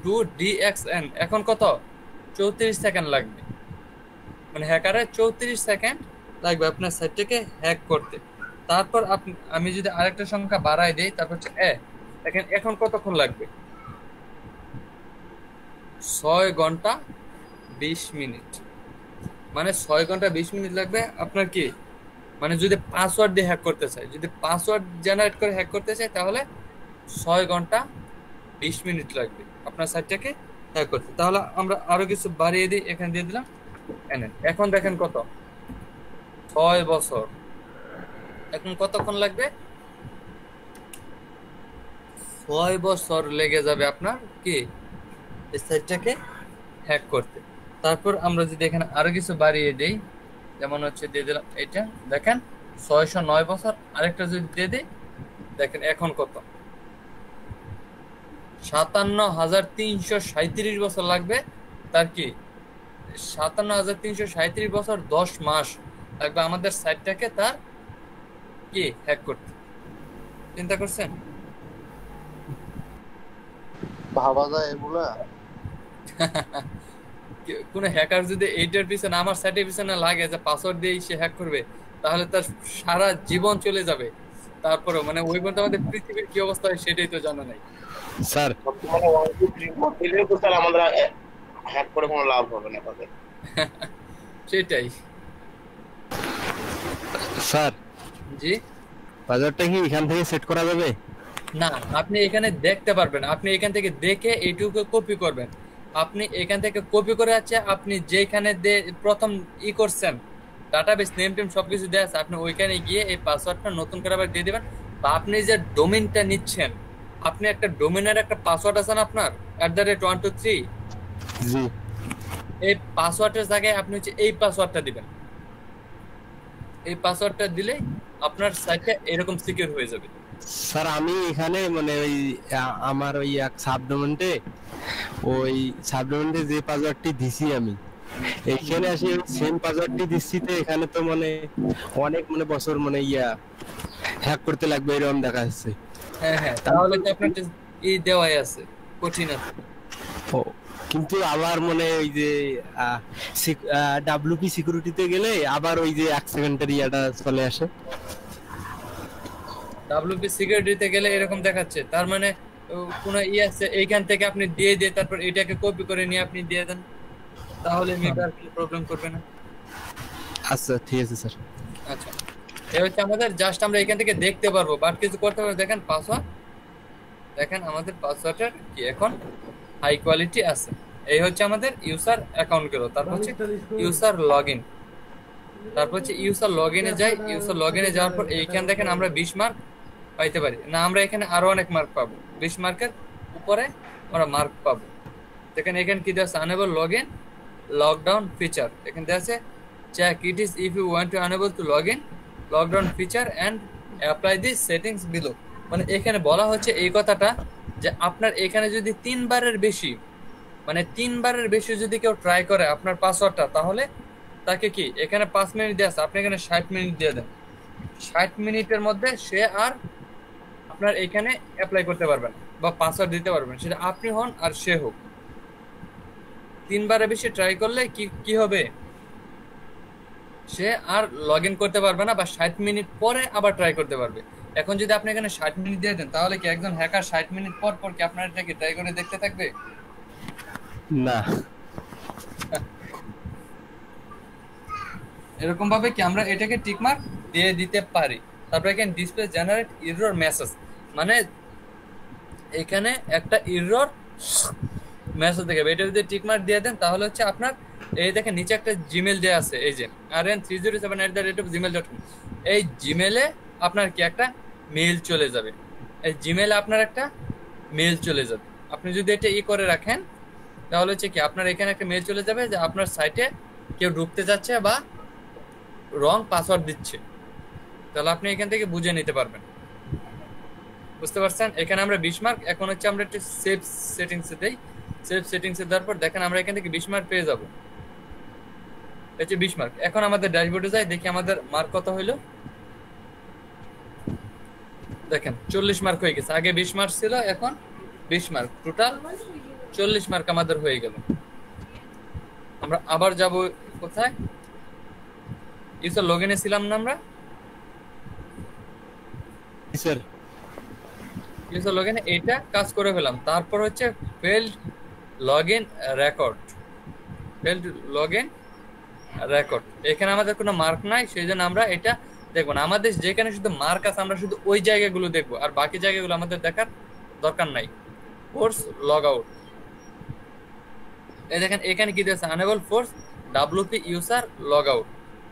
to DXN, এখন কত 34 সেকেন্ড লাগবে। মানে হ্যাকারের 34 সেকেন্ড লাগবে আপনার সাইটটাকে হ্যাক করতে। তারপর আমি যদি আরেকটা সংখ্যা বাড়াই দেই, তারপর হচ্ছে দেখেন এখন কতক্ষণ লাগবে, 6 ঘন্টা 20 মিনিট। মানে 6 ঘন্টা 20 মিনিট লাগবে আপনার কি, মানে যদি পাসওয়ার্ড দিয়ে হ্যাক করতে চাই, যদি পাসওয়ার্ড জেনারেট করে হ্যাক করতে চাই তাহলে 6 ঘন্টা 20 মিনিট লাগবে আপনার সাইটটাকে হ্যাক করতে। তাহলে আমরা আরো কিছু বাড়িয়ে দিই, এখানে দিয়ে দিলাম এখন দেখেন কত 6 বছর। এখন কতক্ষণ লাগবে, 6 বছর লেগে যাবে আপনার কি এই সাইটটাকে হ্যাক করতে। তারপর আমরা যদি এখানে আরো কিছু বাড়িয়ে দেই, যেমন হচ্ছে দিয়ে দিলাম এটা, দেখেন 609 বছর। আরেকটা যদি দিয়ে দিই, দেখেন এখন কত 57,337 বছর লাগবে। তার কি 57,337 বছর 10 মাস লাগবে আমাদের সাইটটাকে তার কি হ্যাক করতে। চিন্তা করছেন? ভাবা যায় এগুলা? কোন হ্যাকার যদি এইটার পিছনে, আমার সাইটের পিছনে লাগে যে পাসওয়ার্ড দিয়ে সে হ্যাক করবে, তাহলে তার সারা জীবন চলে যাবে। তারপরে মানে ওই পর্যন্ত আমাদের পৃথিবীর কি অবস্থা হয় সেটাই তো জানা নাই স্যার। বর্তমানে 1 2 3 4 দিলেও তো স্যার আমাদের হ্যাক করে কোনো লাভ হবে না তাদের। সেটাই স্যার জি। পাসওয়ার্ডটা কি এখান থেকে সেট করা যাবে? না, আপনি এখানে দেখতে পারবেন, আপনি এখান থেকে দেখে এইটুকু কপি করবেন। আপনি এখান থেকে কপি করে আছে, আপনি যেখানে প্রথম করছেন ডাটাবেস নেম টেম সবকিছু দেয়া আছে, আপনি ওইখানে গিয়ে এই পাসওয়ার্ডটা নতুন করে আবার দিয়ে দিবেন। বা আপনি যে ডোমেইনটা নিচ্ছেন, আপনি একটা ডোমেইনের একটা পাসওয়ার্ড আছে না আপনার @123, জি, এই পাসওয়ার্ডের জায়গায় আপনি হচ্ছে এই পাসওয়ার্ডটা দিবেন। এই পাসওয়ার্ডটা দিলে আপনার সাইটটা এরকম সিকিউর হয়ে যাবে। স্যার আমি এখানে মানে ওই আমার ওই এক সাবডোমেন্টে যে পাসওয়ার্ডটি দিছি আমি, এইখানে আসি সেম পাসওয়ার্ডটি দিচ্ছি, তো এখানে তো মানে অনেক মানে বছর মানে হ্যাক করতে লাগবে এরকম দেখা যাচ্ছে। হ্যাঁ তাহলে তো আপনার দেওয়াই আছে, কঠিন আছে। কিন্তু আবার মনে ওই যে WP সিকিউরিটিতে গেলে আবার ওই যে 1 সেকেন্ডের ইয়াটা চলে আসে। WP সিকিউরিটিতে গেলে এরকম দেখাচ্ছে, তার মানে কোন আছে এইখান থেকে আপনি দিয়ে তারপর এটাকে কপি করে নিয়ে আপনি দিয়ে দেন, তাহলে মেকার কোনো প্রবলেম করবে না। আচ্ছা ঠিক আছে স্যার। আচ্ছা এই হচ্ছে আমাদের, জাস্ট আমরা এখান থেকে দেখতে পারবো, বাট কিছু করতে পারবো। দেখেন পাসওয়ার্ড, দেখেন আমাদের পাসওয়ার্ডের কি এখন হাই কোয়ালিটি আছে। এই হচ্ছে আমাদের ইউজার অ্যাকাউন্ট গেল। তারপর হচ্ছে ইউজার লগইন, তারপর হচ্ছে ইউজার লগইনে যাই। ইউজার লগইনে যাওয়ার পর এইখানে দেখেন আমরা 20 মার্ক পাইতে পারি না, আমরা এখানে আরো অনেক মার্ক পাবো। 20 মার্কের উপরে আমরা মার্ক পাবো। দেখেন এখানে কি দেওয়া আছে, আনেবল লগইন লকডাউন ফিচার। এখানে দেওয়া আছে check it is if you want to enable to login lockdown feature and apply this settings below. মানে এখানে বলা হচ্ছে এই কথাটা যে আপনার এখানে যদি 3 বারের বেশি, মানে 3 বারের বেশি যদি কেউ ট্রাই করে আপনার পাসওয়ার্ডটা, তাহলে তাকে কি এখানে 5 মিনিট দেওয়া আছে, আপনি এখানে 60 মিনিট দিয়ে দেন। 60 মিনিটের মধ্যে সে আর আপনার এখানে অ্যাপ্লাই করতে পারবেন বা পাসওয়ার্ড দিতে পারবেন, সেটা আপনি হন আর সে হোক। 3 বারের বেশি ট্রাই করলে কি হবে, সে আর লগ ইন করতে পারবে না, বা 60 মিনিট পরে আবার ট্রাই করতে পারবে। এখন যদি আপনি এখানে 60 মিনিট দিয়ে দেন, তাহলে কি একজন হ্যাকার 60 মিনিট পর পর কি আপনার এটাকে ট্রাই করে দেখতে থাকবে? না। এরকম ভাবে কি আমরা এটাকে টিক মার্ক দিয়ে দিতে পারি। তারপর এখানে ডিসপ্লে জেনারেট এরর মেসেজ, মানে এখানে একটা এরর মেসেজ দেখাবে। এটা যদি টিক মার্ক দিয়ে দেন, তাহলে হচ্ছে আপনার এই দেখেন নিচে একটা জিমেল দেয়া আছে, এই যে rn307@gmail.com, এই জিমেলে আপনার কি একটা মেইল চলে যাবে। এই জিমেলে আপনার একটা মেইল চলে যাবে। আপনি যদি এটা করে রাখেন, তাহলে হচ্ছে কি আপনার এখানে একটা মেইল চলে যাবে যে আপনার সাইটে কেউ ঢুকতে যাচ্ছে বা রং পাসওয়ার্ড দিচ্ছে। তাহলে আপনি এখান থেকে বুঝে নিতে পারবেন। বুঝতে পারছেন? এখানে আমরা 20 মার্ক, এখন হচ্ছে আমরা একটু সেভ সেটিংসে দেই। সেভ সেটিংসে দেওয়ার পর দেখেন আমরা এখান থেকে 20 মার্ক পেয়ে যাব। এই যে 20 মার্ক। এখন আমাদের ড্যাশবোর্ডে যাই, দেখি আমাদের মার্ক কত হইলো। দেখেন 40 মার্ক হয়ে গেছে। আগে 20 মার্ক ছিল, এখন 20 মার্ক, টোটাল 40 মার্ক আমাদের হয়ে গেল। আমরা আবার যাব কোথায়? ইউজার লগইনে ছিলাম না আমরা? স্যার ইউজার লগইনে এটা কাজ করে ফেলাম। তারপর হচ্ছে failed login record. Failed login record, এখানে আমাদের কোনো মার্ক নাই, সেই জন্য আমরা এটা দেখব না। আমাদের যেখানে শুধু মার্ক আছে আমরা শুধু ওই জায়গাগুলো দেখব, আর বাকি জায়গাগুলো আমাদের দেখার দরকার নাই। ফোর্স লগ আউট, এই দেখেন এখানে কি দিয়েছে, unable force WP user log out.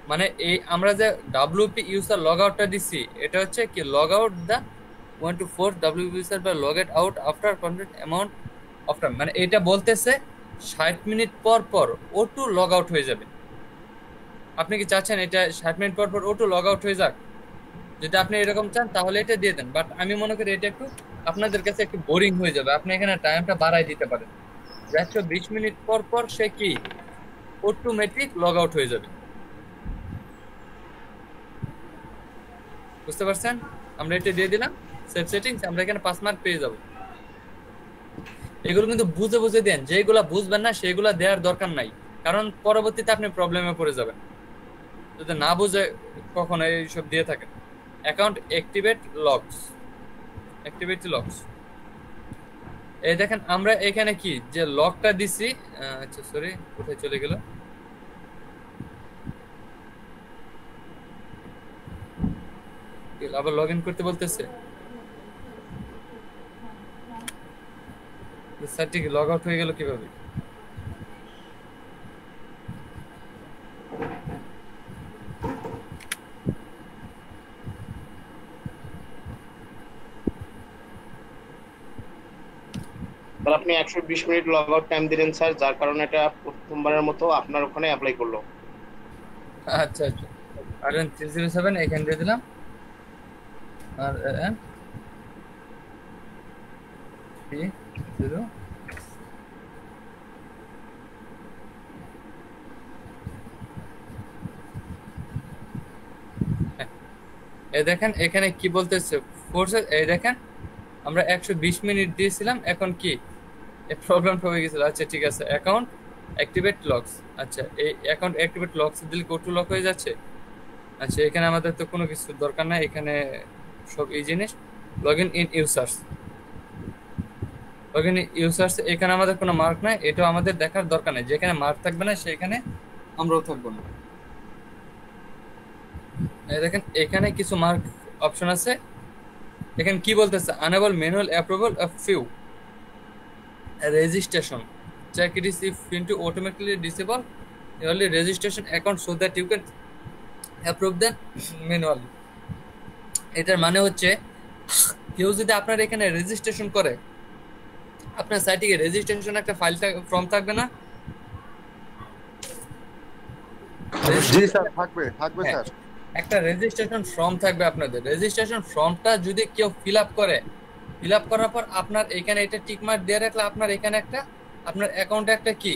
মানে এই আমরা যে WP ইউজার লগ আউটটা দিচ্ছি, এটা হচ্ছে কি log out the 1 to 4 WP user বা log out after constant amount of time. মানে এটা বলতেছে 60 মিনিট পর পর O2 লগ আউট হয়ে যাবে। আপনি কি চাচ্ছেন এটা 60 মিনিট পর পর O2 লগ আউট হয়ে যাক? যদি আপনি এরকম চান তাহলে এটা দিয়ে দেন, বাট আমি মনে করি এটা একটু আপনাদের কাছে একটু বোরিং হয়ে যাবে। আপনি এখানে টাইমটা বাড়াই দিতে পারেন, 20 মিনিট পর পর সে কি অটোমেটিক লগ আউট হয়ে যাবে। বুঝতে পারছেন? আমরা এটা দিয়ে দিলাম সেভ সেটিংস, আমরা এখানে 5 মার্ক পেয়ে যাব। এগুলো কিন্তু বুঝে বুঝে দেন, যেগুলো বুঝবেন না সেগুলো দেওয়ার দরকার নাই, কারণ পরবর্তীতে আপনি প্রবলেমে পড়ে যাবেন যদি না বুঝে কখনো এইসব দিয়ে থাকেন। Account activate logs, activate logs, এই দেখেন আমরা এখানে কি যে লকটা দিছি, আচ্ছা সরি কোথায় চলে গেল, আবার লগ ইন করতে বলতেছে। সাইটটি কি লগ আউট হয়ে গেল কিভাবে? তাহলে আপনি 120 মিনিট লগ আউট টাইম দিলেন স্যার, যার কারণে এটা প্রথমবারের মতো আপনার ওখানে অ্যাপ্লাই করলো। আচ্ছা আচ্ছা, আর 307 এখানে দিয়ে দিলাম, আর এই দেখেন এখানে কি বলতেছে ফোর্সেস, এই দেখেন আমরা 120 মিনিট দিয়েছিলাম, এখন কি এই প্রবলেমটা হয়ে গেছিল। আচ্ছা ঠিক আছে, অ্যাকাউন্ট অ্যাক্টিভেট লকস, আচ্ছা এই অ্যাকাউন্ট অ্যাক্টিভেট লকস দিলে গোটু লক হয়ে যাচ্ছে। আচ্ছা এখানে আমাদের তো কোনো কিছু দরকার নাই, এখানে সব এই জিনিস login in users, login in users, এখানে আমাদের কোনো মার্ক নাই, এটাও আমাদের দেখার দরকার নাই। যেখানে মার্ক থাকবে না সেখানে আমরাও থাকবো না। এই দেখেন এখানে কিছু মার্ক অপশন আছে, এখানে কি বলতেছে, unable manual approval of few registration, check it is if into automatically disable early registration account so that you can approve them manually। এটার মানে হচ্ছে কেউ যদি আপনার এখানে রেজিস্ট্রেশন করে, আপনার সাইটে রেজিস্ট্রেশন একটা ফাইল ফর্ম থাকবে না? জি স্যার, থাকবে থাকবে স্যার। একটা রেজিস্ট্রেশন ফর্ম থাকবে আপনাদের। রেজিস্ট্রেশন ফর্মটা যদি কেউ ফিল আপ করে, ফিল আপ করার পর আপনার এখানে এটা টিক মার্ক দিয়ে রাখলে আপনার এখানে একটা আপনার অ্যাকাউন্টে একটা কি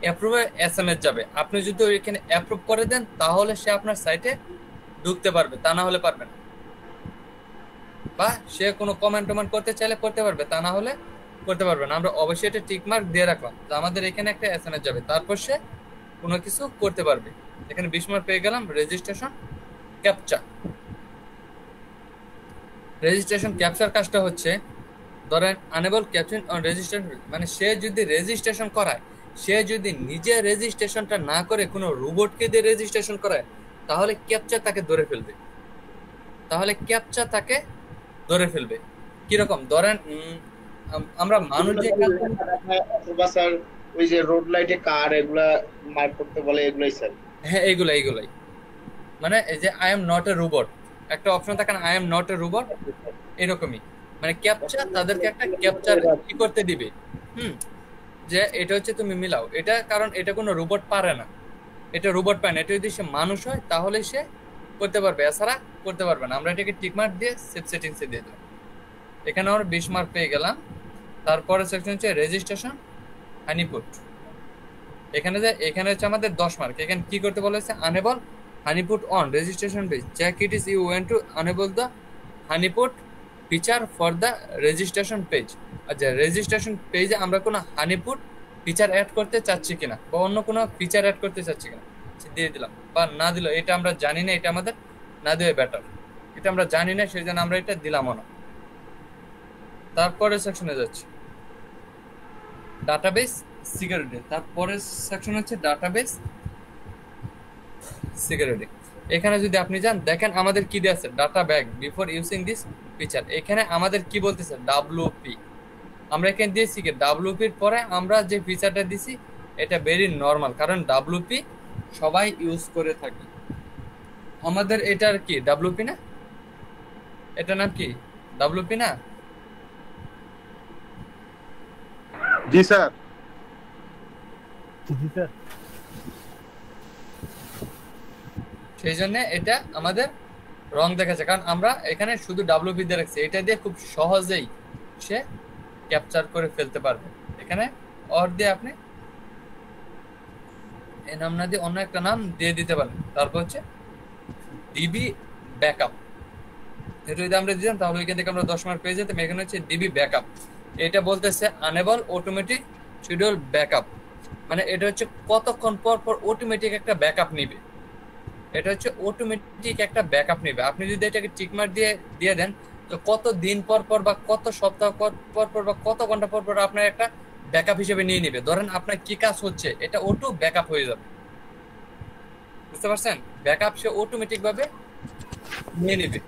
অ্যাপ্রুভের SMS যাবে। আপনি যদি এখানে অ্যাপ্রুভ করে দেন তাহলে সে আপনার সাইটে ঢুকতে পারবে, তা না হলে পারবে না। বা সে কোনো কমেন্ট টমেন্ট করতে চাইলে করতে পারবে, তা না হলে করতে পারবে না। আমরা অবশ্যই এটা টিক মার্ক দিয়ে রাখলাম যে আমাদের এখানে একটা SMS যাবে, তারপর সে কোনো কিছু করতে পারবে। এখানে 20 মার্ক পেয়ে গেলাম। রেজিস্ট্রেশন ক্যাপচা, রেজিস্ট্রেশন ক্যাপচার কাজটা হচ্ছে, ধরেন আনেবল ক্যাপচার অন রেজিস্ট্রেশন, মানে সে যদি রেজিস্ট্রেশন করায়, সে যদি নিজে রেজিস্ট্রেশনটা না করে কোনো রোবটকে দিয়ে রেজিস্ট্রেশন করায়, তাহলে ক্যাপচার তাকে ধরে ফেলবে, তাহলে ক্যাপচার তাকে ধরে ফেলবে। কিরকম ধরেন আমরা মানুষ যে অথবা স্যার ওই যে রোড লাইটে কার এগুলা মার্ক করতে বলে, এগুলাই স্যার। হ্যাঁ এগুলাই মানে এই যে I am not a robot একটা অপশন থাকে না, I am not a robot, এরকমই মানে ক্যাপচার তাদেরকে একটা ক্যাপচার কি করতে দিবে, যে এটা হচ্ছে তুমি মিলাও এটা, কারণ এটা কোনো রোবট পারে না, এটা রোবট পায় না। এটা যদি সে মানুষ হয় তাহলে সে করতে পারবে, এছাড়া করতে পারবে না। আমরা এটাকে টিক মার্ক দিয়ে সেভ সেটিংসে দিয়ে দিলাম। এখানে আমরা 20 মার্ক পেয়ে গেলাম। তারপরে সেকশন হচ্ছে রেজিস্ট্রেশন হানিপুট। এখানে হচ্ছে আমাদের 10 মার্ক। এখানে কি করতে বলেছে? Enable honeypot on registration page, check it is you want to enable the honeypot feature for the registration page. আচ্ছা, রেজিস্ট্রেশন পেজে আমরা কোনো হানিপুট ফিচার অ্যাড করতে চাচ্ছি কিনা বা অন্য কোনো ফিচার অ্যাড করতে চাচ্ছি কিনা দিয়ে দিলাম, বা না দিল এটা আমরা জানি না, এটা আমাদের না দেওয়া বেটার। এটা আমরা জানি না, সেই জন্য আমরা এটা দিলামও না। তারপরে সেকশনে যাচ্ছি ডাটাবেস সিকিউরিটি। তারপরে সেকশন হচ্ছে ডাটাবেস সিকিউরিটি। এখানে যদি আপনি যান দেখেন আমাদের কি দেওয়া আছে, data back before using this feature. এখানে আমাদের কি বলতেছে? ডাব্লিউপি। আমরা এখানে দিয়েছি কি ডাব্লিউপির পরে আমরা যে ফিচারটা দিছি এটা ভেরি নর্মাল, কারণ ডাব্লিউপি সবাই ইউজ করে থাকি। আমাদের এটার কি ডাব্লিউপি না? এটার নাম কি ডাব্লিউপি না? জি স্যার। সেই জন্য এটা আমাদের রং দেখাচ্ছে, কারণ আমরা এখানে শুধু ডাব্লিউপি দিয়ে রাখছি। এটা দিয়ে খুব সহজেই সে ক্যাপচার করে ফেলতে পারবে। এখানে অর দিয়ে আপনি এই নাম না দিয়ে অন্য একটা নাম দিয়ে দিতে পারেন। তারপর হচ্ছে ডিবি ব্যাকআপ। এটা যদি আমরা দিতাম তাহলে এখান থেকে আমরা 10 মার্ক পেয়ে যেতাম। এখানে হচ্ছে ডিবি ব্যাকআপ। এটা বলতেছে আনেবল অটোমেটিক শিডিউল ব্যাকআপ, মানে এটা হচ্ছে কতক্ষণ পর পর অটোমেটিক একটা ব্যাকআপ নিবে। এটা হচ্ছে অটোমেটিক একটা ব্যাকআপ নেবে। আপনি যদি এটাকে টিক মার্ক দিয়ে দেন তো কত দিন পর পর বা কত সপ্তাহ পর পর বা কত ঘন্টা পর পর আপনার একটা ব্যাকআপ হিসেবে নিয়ে নিবে। ধরেন আপনার কি কাজ হচ্ছে এটা অটো ব্যাকআপ হয়ে যাবে, বুঝতে পারছেন? ব্যাকআপ সে অটোমেটিক ভাবে নিয়ে নিবে,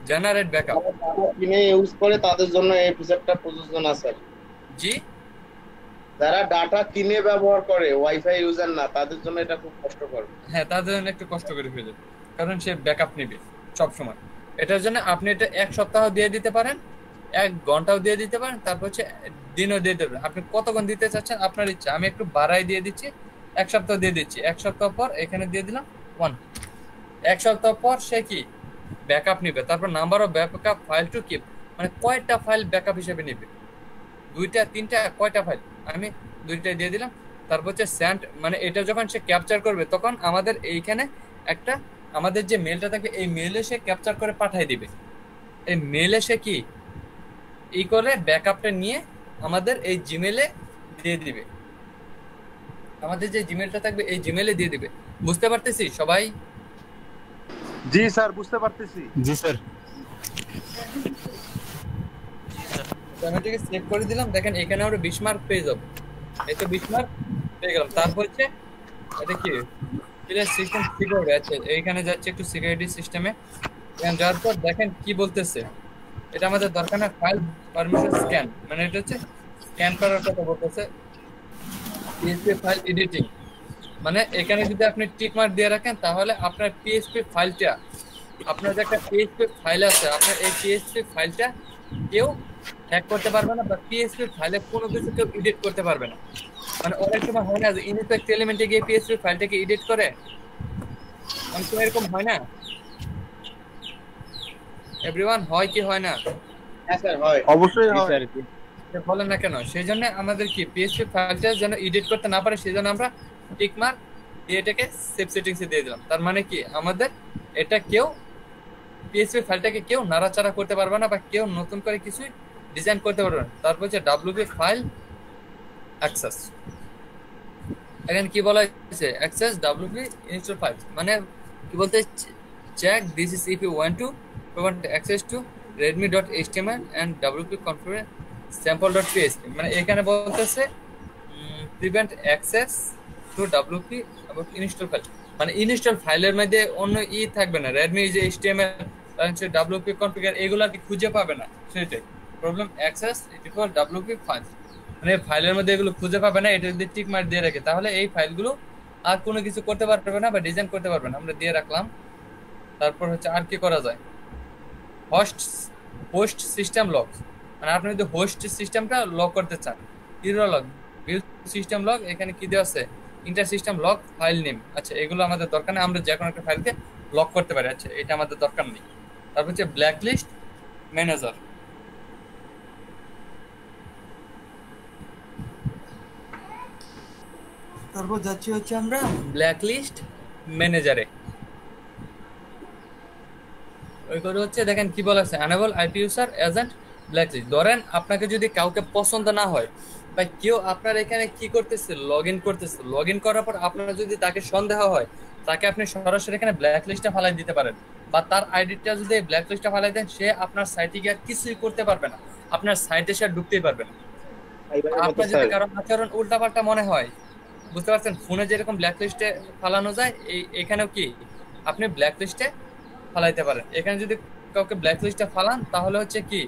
জেনারেট ব্যাকআপ। কিনে ইউজ করে তাদের জন্য এই ফিচারটা প্রযোজ্য না স্যার। জি, যারা ডাটা কিনে ব্যবহার করে, ওয়াইফাই ইউজার না, তাদের জন্য এটা খুব কষ্টকর। হ্যাঁ, তাদের জন্য একটু কষ্ট করে হয়ে যাবে, কারণ সে ব্যাকআপ নেবে সব সময়। এটার জন্য আপনি এটা 1 সপ্তাহ দিয়ে দিতে পারেন, 1 ঘন্টাও দিয়ে দিতে পারেন, তারপর হচ্ছে দিনও দিয়ে দেবেন। আপনি কতক্ষণ দিতে চাচ্ছেন আপনার ইচ্ছা। আমি একটু বাড়াই দিয়ে দিচ্ছি, 1 সপ্তাহ দিয়ে দিচ্ছি। 1 সপ্তাহ পর এখানে দিয়ে দিলাম 1। 1 সপ্তাহ পর সে কি ব্যাকআপ নিবে। তারপর number of backup file to keep, মানে কয়টা ফাইল ব্যাকআপ হিসেবে নিবে, 2টা 3টা কয়টা ফাইল, আমি 2টাই দিয়ে দিলাম। তারপর হচ্ছে সেন্ড, মানে এটা যখন সে ক্যাপচার করবে তখন আমাদের এইখানে একটা আমাদের যে মেলটা থাকে এই মেলে সে ক্যাপচার করে পাঠিয়ে দিবে। এই মেলে সে কি এই করে ব্যাকআপটা নিয়ে আমাদের এই জিমেলে দিয়ে দিবে। আমাদের যে জিমেলটা থাকবে এই জিমেলে দিয়ে দিবে। বুঝতে পারতেছি সবাই? জি স্যার, বুঝতে পারতেছি। জি স্যার। আমি এটাকে সেভ করে দিলাম। দেখেন এখানে আমরা 20 মার্ক পেয়ে যাব। এই তো 20 মার্ক পেয়ে গেলাম। তারপর হচ্ছে এটা কি সিস্টেম সিকিউরিটি আছে, এইখানে যাচ্ছে একটু সিকিউরিটি সিস্টেমে। এখানে যাওয়ার পর দেখেন কি বলতেছে, এটা আমাদের দরকার না ফাইল পারমিশন স্ক্যান, মানে এটা হচ্ছে স্ক্যান করার কথা বলতেছে। পিএসপি ফাইল এডিটিং, মানে এখানে যদি আপনি টিক মার্ক দিয়ে রাখেন তাহলে আপনার পিএসপি ফাইলটা, আপনার যে একটা পিএসপি ফাইল আছে, আপনার এই পিএসপি ফাইলটা কেউ হ্যাক করতে পারবে না, বা পিএসপি ফাইলে কোনো কিছু কেউ এডিট করতে পারবে না। মানে অনেক সময় হয় না যে ইনস্পেক্ট এলিমেন্টে গিয়ে পিএসপি ফাইলটাকে এডিট করে, অনেক সময় এরকম হয় না? এভরিওয়ান, হয় কি হয় না? হ্যাঁ স্যার, হয়। অবশ্যই হয়। বলেন না কেন? সেই জন্য আমাদের কি পিএসপি ফাইলটা যেন এডিট করতে না পারে, সেই জন্য আমরা টিক মার্ক দিয়ে এটাকে সেভ সেটিংসে দিয়ে দিলাম। তার মানে কি আমাদের এটা কেউ পিএসপি ফাইলটাকে কেউ নাড়াচাড়া করতে পারবে না, বা কেউ নতুন করে কিছু ডিজাইন করতে পারবে না। তারপর হচ্ছে ডাব্লিউপি ফাইল অ্যাক্সেস। এখানে কি বলা হয়েছে? অ্যাক্সেস ডাব্লিউপি ইনস্টল ফাইলস, মানে কি বলতে check this is if you want to prevent access to redmi.html and wp configure sample.php, মানে এখানে বলতেছে prevent access to wp about install file, মানে ইনস্টল ফাইলের মধ্যে অন্য থাকবে না, redmi যে html আর হচ্ছে wp configure এগুলো কি খুঁজে পাবে না, সেটাই problem. Access equal wp file, মানে ফাইলের মধ্যে এগুলো খুঁজে পাবে না। এটা যদি টিক মার্ক দিয়ে রাখে তাহলে এই ফাইলগুলো আর কোনো কিছু করতে পারবে না বা ডিজাইন করতে পারবে না। আমরা দিয়ে রাখলাম। তারপর হচ্ছে আর কি করা যায়, হোস্ট সিস্টেম লক, মানে আপনি যদি হোস্ট সিস্টেমটা লক করতে চান, euro lock, build system lock, এখানে কি দেওয়া আছে inter system lock file name. আচ্ছা, এগুলো আমাদের দরকার নেই, আমরা যে কোনো একটা ফাইলকে ব্লক করতে পারি। আচ্ছা, এটা আমাদের দরকার নেই। তারপর হচ্ছে ব্ল্যাক লিস্ট ম্যানেজার। তারপর যাচ্ছি হচ্ছে আমরা ব্ল্যাক লিস্ট ম্যানেজারে। ওই করে হচ্ছে দেখেন কি বলা আছে, enable IP user agent black list. ধরেন আপনাকে যদি কাউকে পছন্দ না হয় বা কেউ আপনার এখানে কি করতেছে, লগ ইন করতেছে, লগ ইন করার পর আপনার যদি তাকে সন্দেহ হয়, তাকে আপনি সরাসরি এখানে ব্ল্যাক লিস্টে ফালাই দিতে পারেন। বা তার আইডিটা যদি ব্ল্যাক লিস্টে ফালাই দেন, সে আপনার সাইটে গিয়ে আর কিছুই করতে পারবে না, আপনার সাইটে সে আর ঢুকতেই পারবে না। আপনার যদি কারো আচরণ উল্টাপাল্টা মনে হয়, বুঝতে পারছেন, ফোনে যেরকম ব্ল্যাক লিস্টে ফালানো যায়, এখানেও কি আপনি ব্ল্যাক লিস্টে ফালাইতে পারেন। এখানে যদি কাউকে ব্ল্যাক লিস্টে ফালান, তাহলে হচ্ছে কি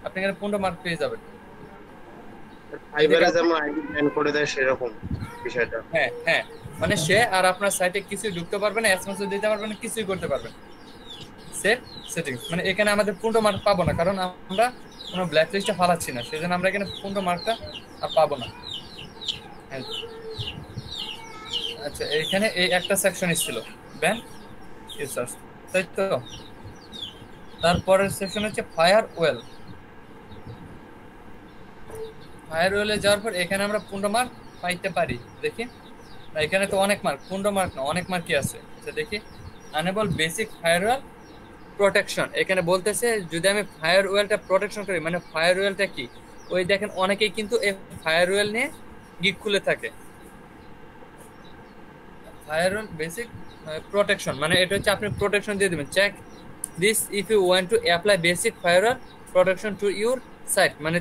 আপনি এখানে 15 মার্ক পেয়ে যাবেন। ফাইবারে যেমন আইডি ব্যান করে দেয় সেরকম বিষয়টা। হ্যাঁ হ্যাঁ, মানে সে আর আপনার সাইটে কিছুই ঢুকতে পারবে না, এসএমএস দিতে পারবে না, কিছুই করতে পারবে না। সেট সেটিংস, মানে এখানে আমাদের 15 মার্ক পাবো না, কারণ আমরা কোনো ব্ল্যাক লিস্টে ফালাচ্ছি না, সেজন্য আমরা এখানে 15 মার্কটা আর পাবো না। আচ্ছা, এইখানে এই একটা সেকশন ছিল ব্যান ইউজার্স, তাই তো। তারপরের সেকশন হচ্ছে ফায়ার ওয়েল। ফায়ার ওয়েলে যাওয়ার পর এখানে আমরা 15 মার্ক পাইতে পারি। দেখি এখানে তো অনেক মার্ক, 15 মার্ক না, অনেক মার্কই আছে। আচ্ছা দেখি, unable basic firewall protection. এখানে বলতেছে যদি আমি ফায়ার ওয়েলটা প্রোটেকশন করি, মানে ফায়ার ওয়েলটা কি, ওই দেখেন অনেকেই কিন্তু এই ফায়ার ওয়েল নিয়ে গিগ খুলে থাকে। ফায়ার ওয়েল বেসিক প্রোটেকশন মানে এটা হচ্ছে আপনি প্রোটেকশন দিয়ে দিবেন। Check this if you want to apply basic firewall protection to your site. মানে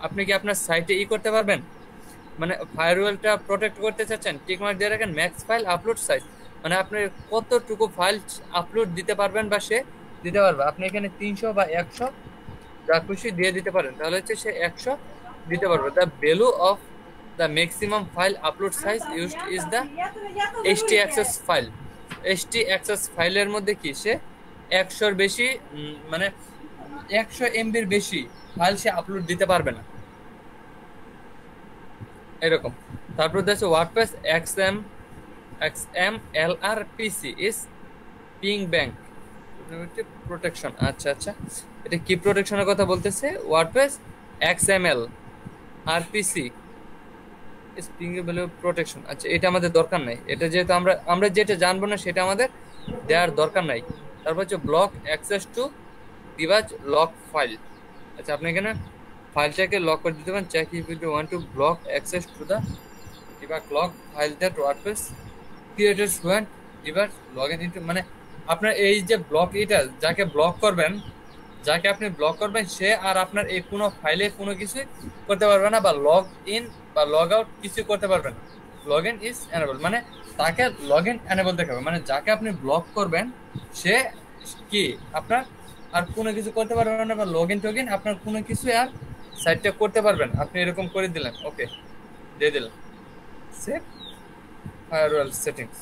আপনি কি আপনার সাইটে করতে পারবেন, মানে ফায়ার ওয়েলটা প্রোটেক্ট করতে চাচ্ছেন, টিক মার্ক দিয়ে রাখেন ম্যাক্স ফাইল আপলোড সাইজ, মানে আপনি কতটুকু ফাইল আপলোড দিতে পারবেন বা সে দিতে পারবে। আপনি এখানে 300 বা 100 যা খুশি দিয়ে দিতে পারেন, তাহলে হচ্ছে সে 100 দিতে পারবে। The value of the maximum file upload size used is the htaccess file. htaccess ফাইলের মধ্যে কি সে 100-র বেশি, মানে 100 MB-র বেশি ফাইল সে আপলোড দিতে পারবে না, এরকম। তারপর দেখো WordPress XMLRPC is pingback protection. আচ্ছা আচ্ছা, এটা কি প্রোটেকশনের কথা বলতেছে? WordPress XMLRPC is ping value protection. আচ্ছা, এটা আমাদের দরকার নাই, এটা যেহেতু আমরা যেটা জানবো না সেটা আমাদের দেওয়ার দরকার নাই। তারপর হচ্ছে block access to device lock file. আচ্ছা, আপনি এখানে ফাইলটাকে লক করে দিতে পারেন। Check if you want to block access to the device lock file that WordPress created when device log in into, মানে আপনার এই যে ব্লক, এটা যাকে ব্লক করবেন, যাকে আপনি ব্লক করবেন, সে আর আপনার এই কোনো ফাইলে কোনো কিছু করতে পারবে না, বা লগ ইন বা লগ আউট কিছু করতে পারবে না। লগ ইন ইজ এনেবল, মানে তাকে লগ ইন এনেবল দেখাবে, মানে যাকে আপনি ব্লক করবেন সে কি আপনার আর কোনো কিছু করতে পারবে না, বা লগ ইন টোগিন আপনার কোনো কিছু আর সাইটটা করতে পারবেন। আপনি এরকম করে দিলেন, ওকে দিয়ে দিলেন সেভ ফায়ারওয়াল সেটিংস।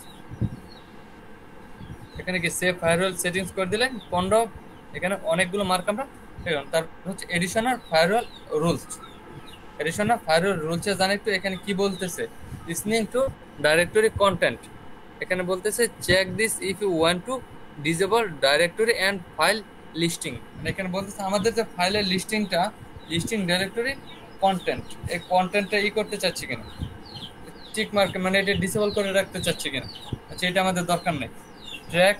এখানে কি সেভ ফায়ারওয়াল সেটিংস করে দিলেন 15, এখানে অনেকগুলো মার্ক আমরা পেলাম। তারপর হচ্ছে additional firewall rules. Additional firewall rules জানেন একটু, এখানে কি বলতেছে? Listening to directory content. এখানে বলতেছে check this if you want to disable directory and file listing. মানে এখানে বলতেছে আমাদের যে ফাইলের লিস্টিংটা, লিস্টিং ডাইরেক্টরি কন্টেন্ট, এই কন্টেন্টটা করতে চাচ্ছি কিনা, টিক মার্ক মানে এটা ডিসেবল করে রাখতে চাচ্ছি কিনা। আচ্ছা, এটা আমাদের দরকার নেই। Track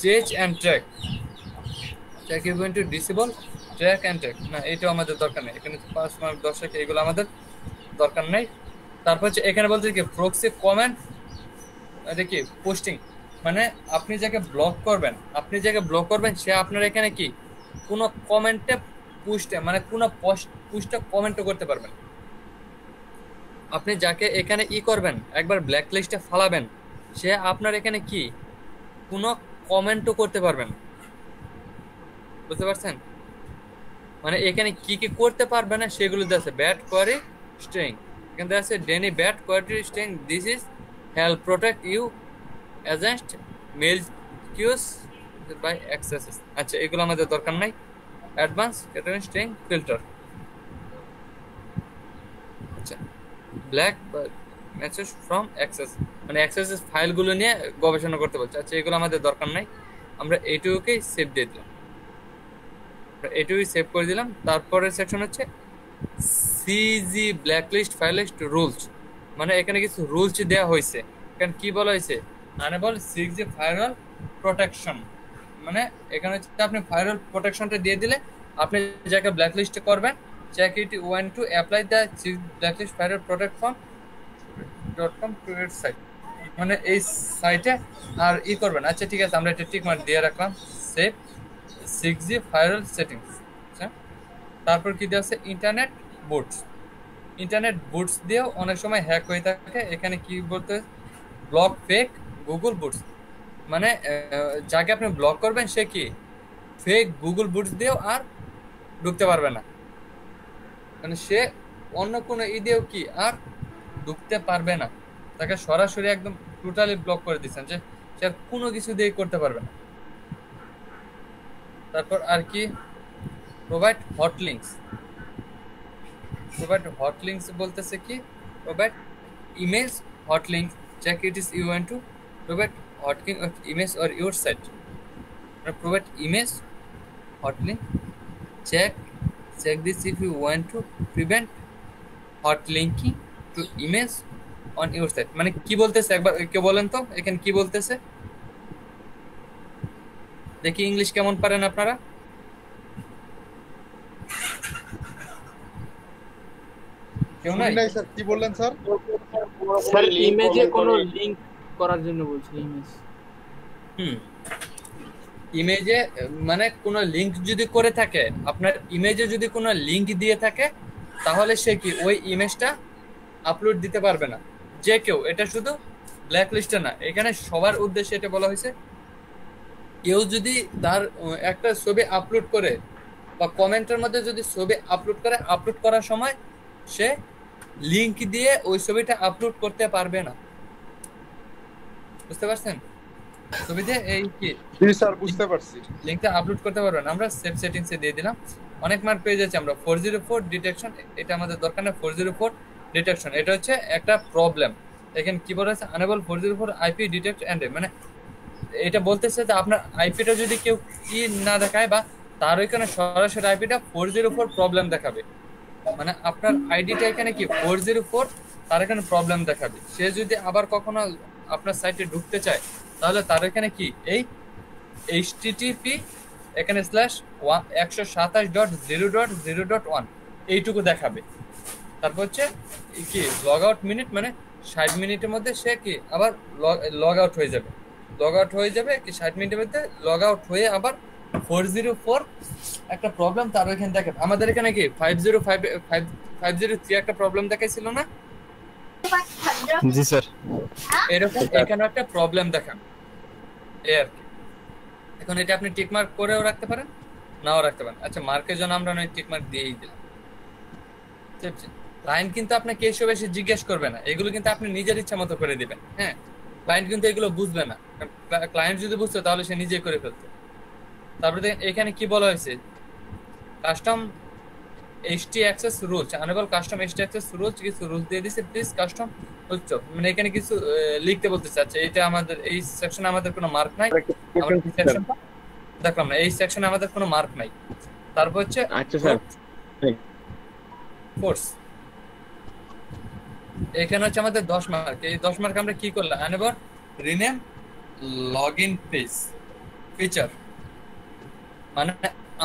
change and track, track you going to disable track and track, না এটাও আমাদের দরকার নেই। এখানে 5 মার্ক 10 এগুলো আমাদের দরকার নেই। তারপর হচ্ছে এখানে বলতে কি প্রক্সি কমেন্ট, এটা কি পোস্টিং, মানে আপনি যাকে ব্লক করবেন, সে আপনার এখানে কি কোনো কমেন্টে পুস্টে, মানে কোনো পুস্টে কমেন্টও করতে পারবেন। আপনি যাকে এখানে করবেন, একবার ব্ল্যাক লিস্টে ফালাবেন, সে আপনার এখানে কি কোনো কমেন্টও করতে পারবেন, বুঝতে পারছেন? মানে এখানে কি কি করতে পারবে না সেগুলো আছে। ব্যাড কোয়ারি স্ট্রিং, এখানে আছে deny bad query string, this is help protect you against malicious by accesses. আচ্ছা, এগুলো আমাদের দরকার নাই। Advance category string filter. আচ্ছা, ব্ল্যাক মেসেজ ফ্রম অ্যাক্সেস, মানে অ্যাক্সেস ফাইলগুলো নিয়ে গবেষণা করতে বলছে। আচ্ছা এগুলো আমাদের দরকার নাই, আমরা এইটুকুকেই সেভ দিয়ে দিলাম, এইটুকুই সেভ করে দিলাম। তারপরের সেকশন হচ্ছে সিজি ব্ল্যাকলিস্ট ফাইলিস্ট রুলস, মানে এখানে কিছু রুলস দেওয়া হয়েছে। এখানে কি বলা হয়েছে, আনেবল 6G ফায়ারওয়াল প্রোটেকশন, মানে এখানে হচ্ছে আপনি ফায়ারওয়াল প্রোটেকশনটা দিয়ে দিলে আপনি যাকে ব্ল্যাকলিস্ট করবেন security want to apply the blacklist firewall protect from to its site, মানে এই সাইটে আর ই করবেন। আচ্ছা ঠিক আছে, আমরা এটা টিক মার্ক দিয়ে রাখলাম, সেভ 6G ফায়ারওয়াল সেটিংস। আচ্ছা তারপর কি দেওয়া আছে, ইন্টারনেট বুটস। ইন্টারনেট বুটস দিয়েও অনেক সময় হ্যাক হয়ে থাকে। এখানে কি বলতে, ব্লক ফেক গুগল বুটস, মানে যাকে আপনি ব্লক করবেন সে কি ফেক গুগল বুটস দিয়েও আর ঢুকতে পারবে না, মানে সে অন্য কোনো ই দিয়েও কি আর ঢুকতে পারবে না, তাকে সরাসরি একদম টোটালি ব্লক করে দিচ্ছেন, যে সে আর কোনো কিছু দিয়ে করতে পারবে না। তারপর আর কি, provide hot links. Provide hot links বলতেছে কি, provide image hot link, check it is you want to provide hot link of image or your site, provide image hot link, check this if you want to prevent hot linking to image on your site, মানে কি বলতেছে একবার কে বলেন তো, এখানে কি বলতেছে দেখি, ইংলিশ কেমন পারেন আপনারা? কেউ নাই স্যার? কি বললেন স্যার? স্যার ইমেজে কোনো লিংক করার জন্য বলছি, ইমেজ। ইমেজে মানে কোনো লিংক যদি করে থাকে, আপনার ইমেজে যদি কোনো লিংক দিয়ে থাকে, তাহলে সে কি ওই ইমেজটা আপলোড দিতে পারবে না যে কেউ। এটা শুধু ব্ল্যাক লিস্টে না, এখানে সবার উদ্দেশ্যে এটা বলা হয়েছে। কেউ যদি তার একটা ছবি আপলোড করে বা কমেন্টের মধ্যে যদি ছবি আপলোড করে, আপলোড করার সময় সে লিংক দিয়ে ওই ছবিটা আপলোড করতে পারবে না, বুঝতে পারছেন? ছবিতে এই কি স্যার বুঝতে পারছি, লিংকটা আপলোড করতে পারবে না। আমরা সেভ সেটিংসে দিয়ে দিলাম, অনেক মার্ক পেয়ে যাচ্ছে আমরা। 404 ডিটেকশন, এটা আমাদের দরকার না। 404 ডিটেকশন এটা হচ্ছে একটা প্রবলেম। এখানে কি বলা আছে, আনেবল 404 আইপি ডিটেক্ট এন্ড, মানে এটা বলতেছে যে আপনার আইপিটা যদি কেউ কি না দেখায় বা তার ওইখানে সরাসরি আইপিটা 404 প্রবলেম দেখাবে, মানে আপনার আইডিটা এখানে কি 404 তার এখানে প্রবলেম দেখাবে। সে যদি আবার কখনো আপনার সাইটে ঢুকতে চায়, তাহলে তার এখানে কি এই http এখানে /127.0.0.1 এইটুকু দেখাবে। তারপর হচ্ছে কি লগ আউট মিনিট, মানে 60 মিনিটের মধ্যে সে কি আবার লগ আউট হয়ে যাবে। লগ আউট হয়ে যাবে কি 60 মিনিটের মধ্যে লগ আউট হয়ে আবার 404 একটা প্রবলেম তার ওইখানে দেখাবে। আমাদের এখানে কি 503 একটা প্রবলেম দেখাইছিল না? জি স্যার, এরকম এখানে একটা প্রবলেম দেখাবে এই আর কি। এখন এটা আপনি টিক মার্ক করেও রাখতে পারেন, নাও রাখতে পারেন। আচ্ছা মার্কের জন্য আমরা নয় টিক মার্ক দিয়েই দিলাম। ক্লায়েন্ট কিন্তু আপনাকে এসব এসে জিজ্ঞেস করবে না, এগুলো কিন্তু আপনি নিজের ইচ্ছা মতো করে দিবেন। হ্যাঁ, ক্লায়েন্ট কিন্তু এগুলো বুঝবে না, ক্লায়েন্ট যদি বুঝতো তাহলে সে নিজেই করে ফেলতো। তারপরে এখানে কি বলা হয়েছে, custom HT access rules, unable custom HT access rules, কিছু রুলস দিয়ে দিয়েছে, প্লিজ কাস্টম হচ্ছে, মানে এখানে কিছু লিখতে বলতে চাচ্ছে। এটা আমাদের এই সেকশনে আমাদের কোনো মার্ক নাই, আমরা এই সেকশনটা দেখলাম না, এই সেকশনে আমাদের কোনো মার্ক নাই। তারপর হচ্ছে আচ্ছা স্যার, ফোর্স, এখানে হচ্ছে আমাদের 10 মার্ক। এই 10 মার্ক আমরা কি করলাম, unable rename login page feature, মানে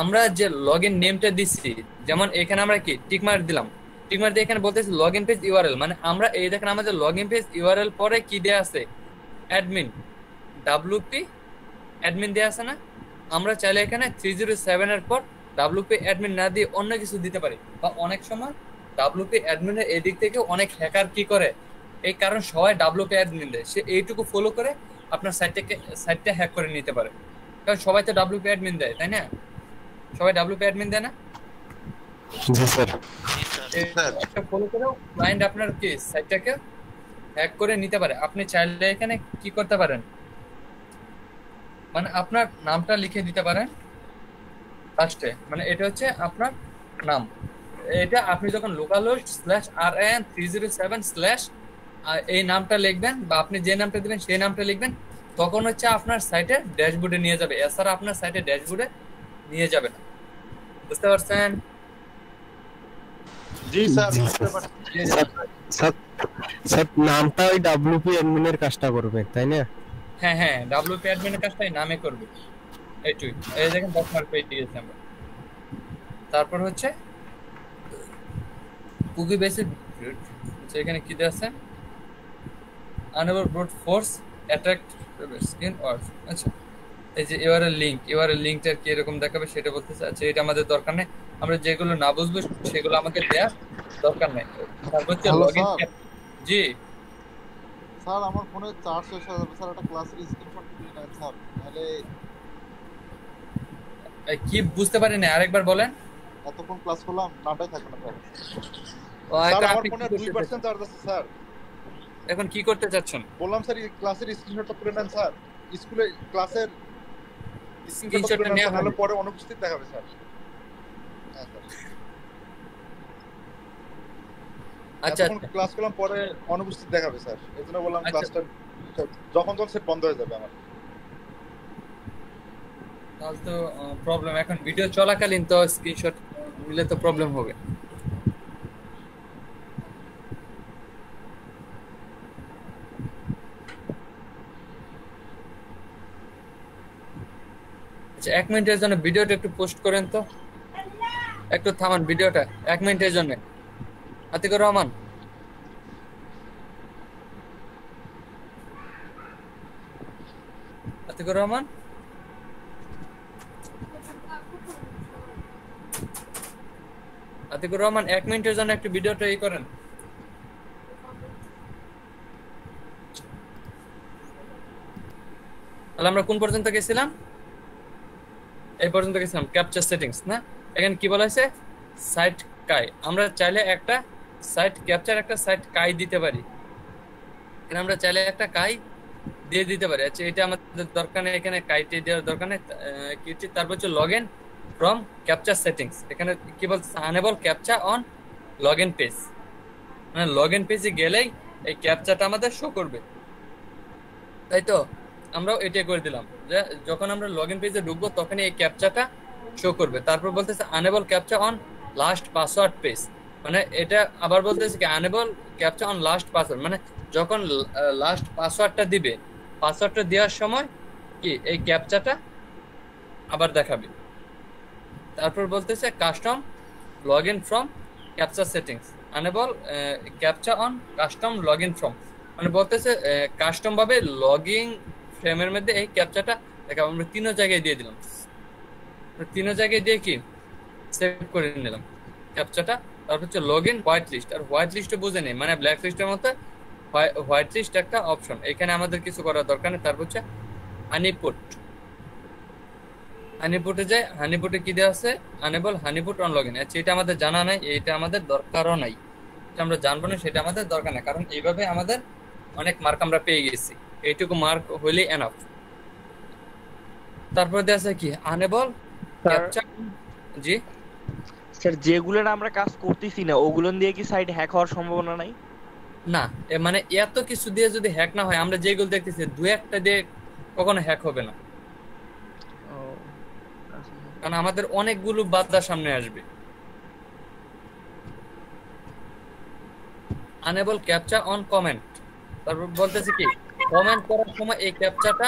আমরা যে লগইন নেমটা দিচ্ছি, যেমন এখানে আমরা কি টিক মার্ক দিলাম, টিক মার্ক দিয়ে এখানে বলতেছি লগইন পেজ ইউআরএল, মানে আমরা এই দেখেন আমাদের লগইন পেজ ইউআরএল পরে কি দেয়া আছে, অ্যাডমিন WP অ্যাডমিন দেয়া আছে না? আমরা চাইলে এখানে 307 এর পর WP অ্যাডমিন না দিয়ে অন্য কিছু দিতে পারি, বা অনেক সময় WP অ্যাডমিনের এদিক থেকে অনেক হ্যাকার কি করে, এই কারণ সবাই WP অ্যাডমিন দেয়, সে এইটুকু ফলো করে আপনার সাইটটা হ্যাক করে নিতে পারে। কারণ সবাই তো WP অ্যাডমিন দেয়, তাই না? সবাই WP অ্যাডমিন দেয় না? জি স্যার। এটা ফলো করেও ক্লায়েন্ট আপনার কি সাইটটাকে হ্যাক করে নিতে পারে। আপনি চাইলে এখানে কি করতে পারেন, মানে আপনার নামটা লিখে দিতে পারেন ফার্স্টে, মানে এটা হচ্ছে আপনার নাম। এটা আপনি যখন localhost/ran307/ এই নামটা লিখবেন বা আপনি যে নামটা দিবেন সেই নামটা লিখবেন, তখন হচ্ছে আপনার সাইটের ড্যাশবোর্ডে নিয়ে যাবে, এছাড়া আপনার সাইটের ড্যাশবোর্ডে নিয়ে যাবে না। বুঝতে পারছেন? জি স্যার জি বুঝতে স্যার। পারছি। স্যার স্যার নামটা ওই ডাব্লিউপি অ্যাডমিনের কাজটা করবে তাই না? হ্যাঁ হ্যাঁ, ডাব্লিউপি অ্যাডমিনের কাজটাই নামে করবে। এইটুই, এই দেখেন ডকুমেন্ট পেয়ে গেছি আমরা। তারপর হচ্ছে কুকি বেসিক এখানে কি দেওয়া আছে, unable brute force attract skin or. আচ্ছা, এই যে ইউআরএল লিঙ্কটা কি এরকম দেখাবে সেটা বলতেছে। আচ্ছা, এটা আমাদের দরকার নেই, আমরা যেগুলো না বুঝবো সেগুলো আমাকে দেওয়ার দরকার নেই। তারপর হচ্ছে হ্যালো লগইন। স্যার। জি স্যার আমার ফোনে চার্জ শেষ হয়ে যাবে স্যার, একটা ক্লাসের স্ক্রিনশট তুলে নেন স্যার, নাহলে কি বুঝতে পারিনি, আরেকবার বলেন। এতক্ষণ ক্লাস করলাম নামটাই থাকবে না স্যার। ও, স্যার এখন আমার আপনি ফোনে কি করতে 2% চার্জ আছে স্যার। চাচ্ছেন? এখন কি করতে চাচ্ছেন? বললাম স্যার এই ক্লাসের স্ক্রিনশটটা তুলে নেন স্যার, স্কুলে ক্লাসের স্ক্রিনশটটা স্ক্রিনশটটা তুলে নেন নেওয়া স্যার, নাহলে হবে। পরে অনুপস্থিত দেখাবে স্যার। হ্যাঁ স্যার। আচ্ছা এতক্ষণ ক্লাস করলাম পরে অনুপস্থিত দেখাবে স্যার, এই জন্য বললাম আচ্ছা। ক্লাসটা যখন তখন সেট বন্ধ হয়ে যাবে আমার। তাহলে তো প্রবলেম, এখন ভিডিও চলাকালীন তো স্ক্রিনশট নিলে তো প্রবলেম হবে। আচ্ছা, 1 মিনিটের জন্য ভিডিওটা একটু পোস্ট করেন তো, একটু থামান ভিডিওটা 1 মিনিটের জন্য। আতিকুর রহমান, আতিকুর রহমান, আতিকুর রহমান 1 মিনিটের জন্য একটু ভিডিওটা ই করেন। তাহলে আমরা কোন পর্যন্ত গেছিলাম? এই পর্যন্ত গেছিলাম ক্যাপচার সেটিংস না? এখানে কি বলা হয়েছে, সাইট কাই। আমরা চাইলে একটা সাইট ক্যাপচার একটা সাইট কাই দিতে পারি, এখানে আমরা চাইলে একটা কাই দিয়ে দিতে পারি। আচ্ছা, এটা আমাদের দরকার নেই, এখানে কাইটি দেওয়ার দরকার নেই। তারপর হচ্ছে লগইন ফ্রম ক্যাপচার সেটিংস। এখানে কি বলছে, unable capture on login page, মানে লগইন পেজে গেলেই এই ক্যাপচারটা আমাদের শো করবে, তাই তো? আমরাও এটাই করে দিলাম যে যখন আমরা লগইন পেজে ঢুকবো তখনই এই ক্যাপচারটা শো করবে। তারপর বলতেছে unable capture on last password page, মানে এটা আবার বলতেছে কি unable capture on last password, মানে যখন লাস্ট পাসওয়ার্ডটা দিবে, পাসওয়ার্ডটা দেওয়ার সময় কি এই ক্যাপচারটা আবার দেখাবে। তারপর বলতেছে custom login from capture settings, unable capture on custom login from, মানে বলতেছে কাস্টম ভাবে লগইন ফ্রেমের মধ্যে এই ক্যাপচারটা দেখাবো। আমরা 3 জায়গায় দিয়ে দিলাম, 3 জায়গায় দিয়ে কি সেভ করে নিলাম ক্যাপচারটা। তারপর হচ্ছে লগইন হোয়াইট লিস্ট, আর হোয়াইট লিস্টে বুঝে নেই, মানে ব্ল্যাক লিস্টের মতো হোয়াইট লিস্ট একটা অপশন, এখানে আমাদের কিছু করার দরকার নেই। তারপর হচ্ছে হানিপুট, হানিপুটে যায়, হানিপুটে কি দেওয়া আছে, আনেবল হানিপুট অন লগইন। আচ্ছা, এটা আমাদের জানা নাই, এটা আমাদের দরকারও নাই, এটা আমরা জানবো না, সেটা আমাদের দরকার নাই, কারণ এইভাবে আমাদের অনেক মার্ক আমরা পেয়ে গেছি, এইটুকু মার্ক হইলেই এনাফ। তারপর দেওয়া আছে কি আনেবল ক্যাপচার। জি স্যার, যেগুলোর আমরা কাজ করতেছি না ওগুলো দিয়ে কি সাইট হ্যাক হওয়ার সম্ভাবনা নাই? না, মানে এত কিছু দিয়ে যদি হ্যাক না হয়, আমরা যেগুলো দেখতেছি 2-1টা দিয়ে কখনো হ্যাক হবে না, কারণ আমাদের অনেকগুলো বাধা সামনে আসবে। আনেবল ক্যাপচার অন কমেন্ট, তারপর বলতেছে কি কমেন্ট করার সময় এই ক্যাপচারটা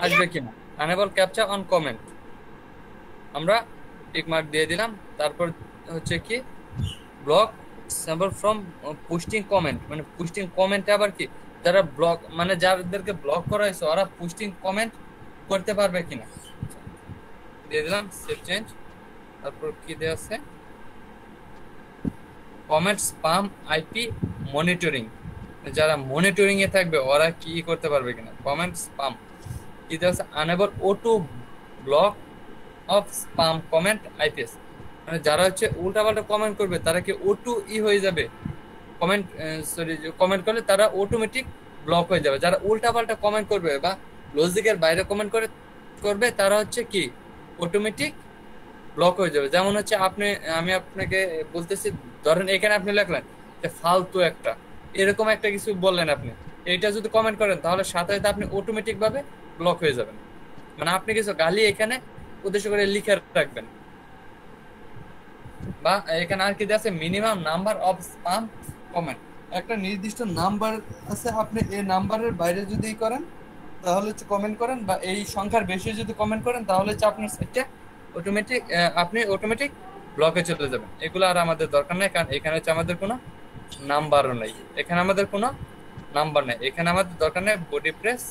আসবে কিনা, আনেবল ক্যাপচার অন কমেন্ট, আমরা টিক মার্ক দিয়ে দিলাম। তারপর হচ্ছে কি block sample from posting comment, মানে পোস্টিং কমেন্ট আবার কি যারা ব্লক, মানে যাদেরকে ব্লক করা হয়েছে ওরা পোস্টিং কমেন্ট করতে পারবে কিনা, দিয়ে দিলাম সেভ চেঞ্জ। তারপর কি দেওয়া আছে, কমেন্ট স্পাম আইপি মনিটরিং, যারা মনিটরিং এ থাকবে ওরা কি করতে পারবে কিনা, কমেন্ট স্পাম কি দেওয়া আছে, unable auto block of sperm comment IPS, মানে যারা হচ্ছে উল্টাপাল্টা কমেন্ট করবে তারা কি অটো হয়ে যাবে, কমেন্ট কমেন্ট করলে তারা অটোমেটিক ব্লক হয়ে যাবে। যারা উল্টাপাল্টা কমেন্ট করবে বা লজিকের বাইরে কমেন্ট করবে তারা হচ্ছে কি অটোমেটিক ব্লক হয়ে যাবে। যেমন হচ্ছে আমি আপনাকে বলতেছি, ধরেন এখানে আপনি লিখলেন যে ফালতু একটা, এরকম একটা কিছু বললেন আপনি, এইটা যদি কমেন্ট করেন তাহলে সাথে সাথে আপনি অটোমেটিক ভাবে ব্লক হয়ে যাবেন। মানে আপনি কিছু গালি এখানে উদ্দেশ্য করে লিখে রাখবেন, বা এখানে আর কি আছে minimum number of sperm comment, একটা নির্দিষ্ট নাম্বার আছে, আপনি এই নাম্বারের বাইরে যদি করেন তাহলে হচ্ছে কমেন্ট করেন, বা এই সংখ্যার বেশি যদি কমেন্ট করেন তাহলে হচ্ছে আপনার সাইটটা অটোমেটিক, আপনি অটোমেটিক ব্লকে চলে যাবেন। এগুলো আর আমাদের দরকার নেই, কারণ এখানে হচ্ছে আমাদের কোনো নাম্বারও নেই, এখানে আমাদের কোনো নাম্বার নেই, এখানে আমাদের দরকার নেই বডি প্রেস,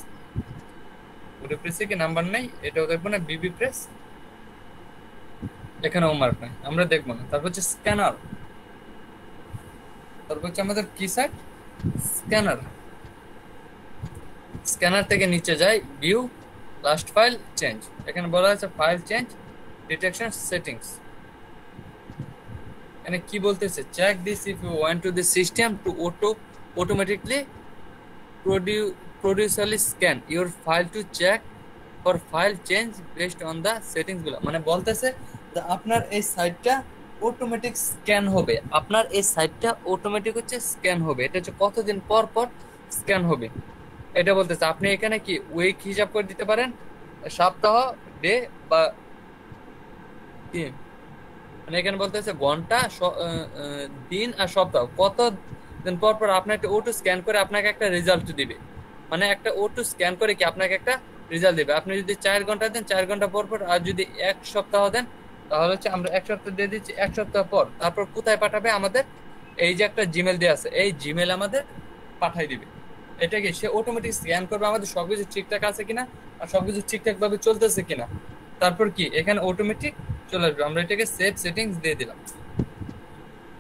বডি প্রেসে কি নাম্বার নেই, এটাও দেখবো না, বিবি প্রেস এখানেও মার্ক নেই, আমরা দেখবো না। তারপর হচ্ছে স্ক্যানার, তারপর হচ্ছে আমাদের কি সাইট স্ক্যানার, স্ক্যানার থেকে নিচে যাই ভিউ লাস্ট ফাইল চেঞ্জ, এখানে বলা আছে ফাইল চেঞ্জ ডিটেকশন সেটিংস। এখানে কি বলতেছে, check this if you want to the system to automatically producally scan your file to check for file change based on the settings গুলো, মানে বলতেছে যে আপনার এই সাইটটা অটোমেটিক স্ক্যান হবে, আপনার এই সাইটটা অটোমেটিক হচ্ছে স্ক্যান হবে, এটা হচ্ছে কতদিন পর পর স্ক্যান হবে এটা বলতেছে। আপনি এখানে কি উইক হিসাব করে দিতে পারেন, সপ্তাহ, ডে বা কি, মানে এখানে বলতেছে ঘন্টা, দিন আর সপ্তাহ, কত দিন পর পর আপনার একটা অটো স্ক্যান করে আপনাকে একটা রেজাল্ট দিবে, মানে একটা অটো স্ক্যান করে কি আপনাকে একটা রেজাল্ট দিবে। আপনি যদি 4 ঘন্টা দেন 4 ঘন্টা পর পর, আর যদি 1 সপ্তাহ দেন তাহলে হচ্ছে আমরা 1 সপ্তাহ দিয়ে দিচ্ছি 1 সপ্তাহ পর, তারপর কোথায় পাঠাবে, আমাদের এই যে একটা জিমেল দেওয়া আছে এই জিমেল আমাদের পাঠাই দিবে। এটা কি সে অটোমেটিক স্ক্যান করবে আমাদের সবকিছু ঠিকঠাক আছে কিনা আর সবকিছু ঠিকঠাক ভাবে চলতেছে কিনা, তারপর কি এখানে অটোমেটিক চলে আসবে। আমরা এটাকে সেভ সেটিংস দিয়ে দিলাম,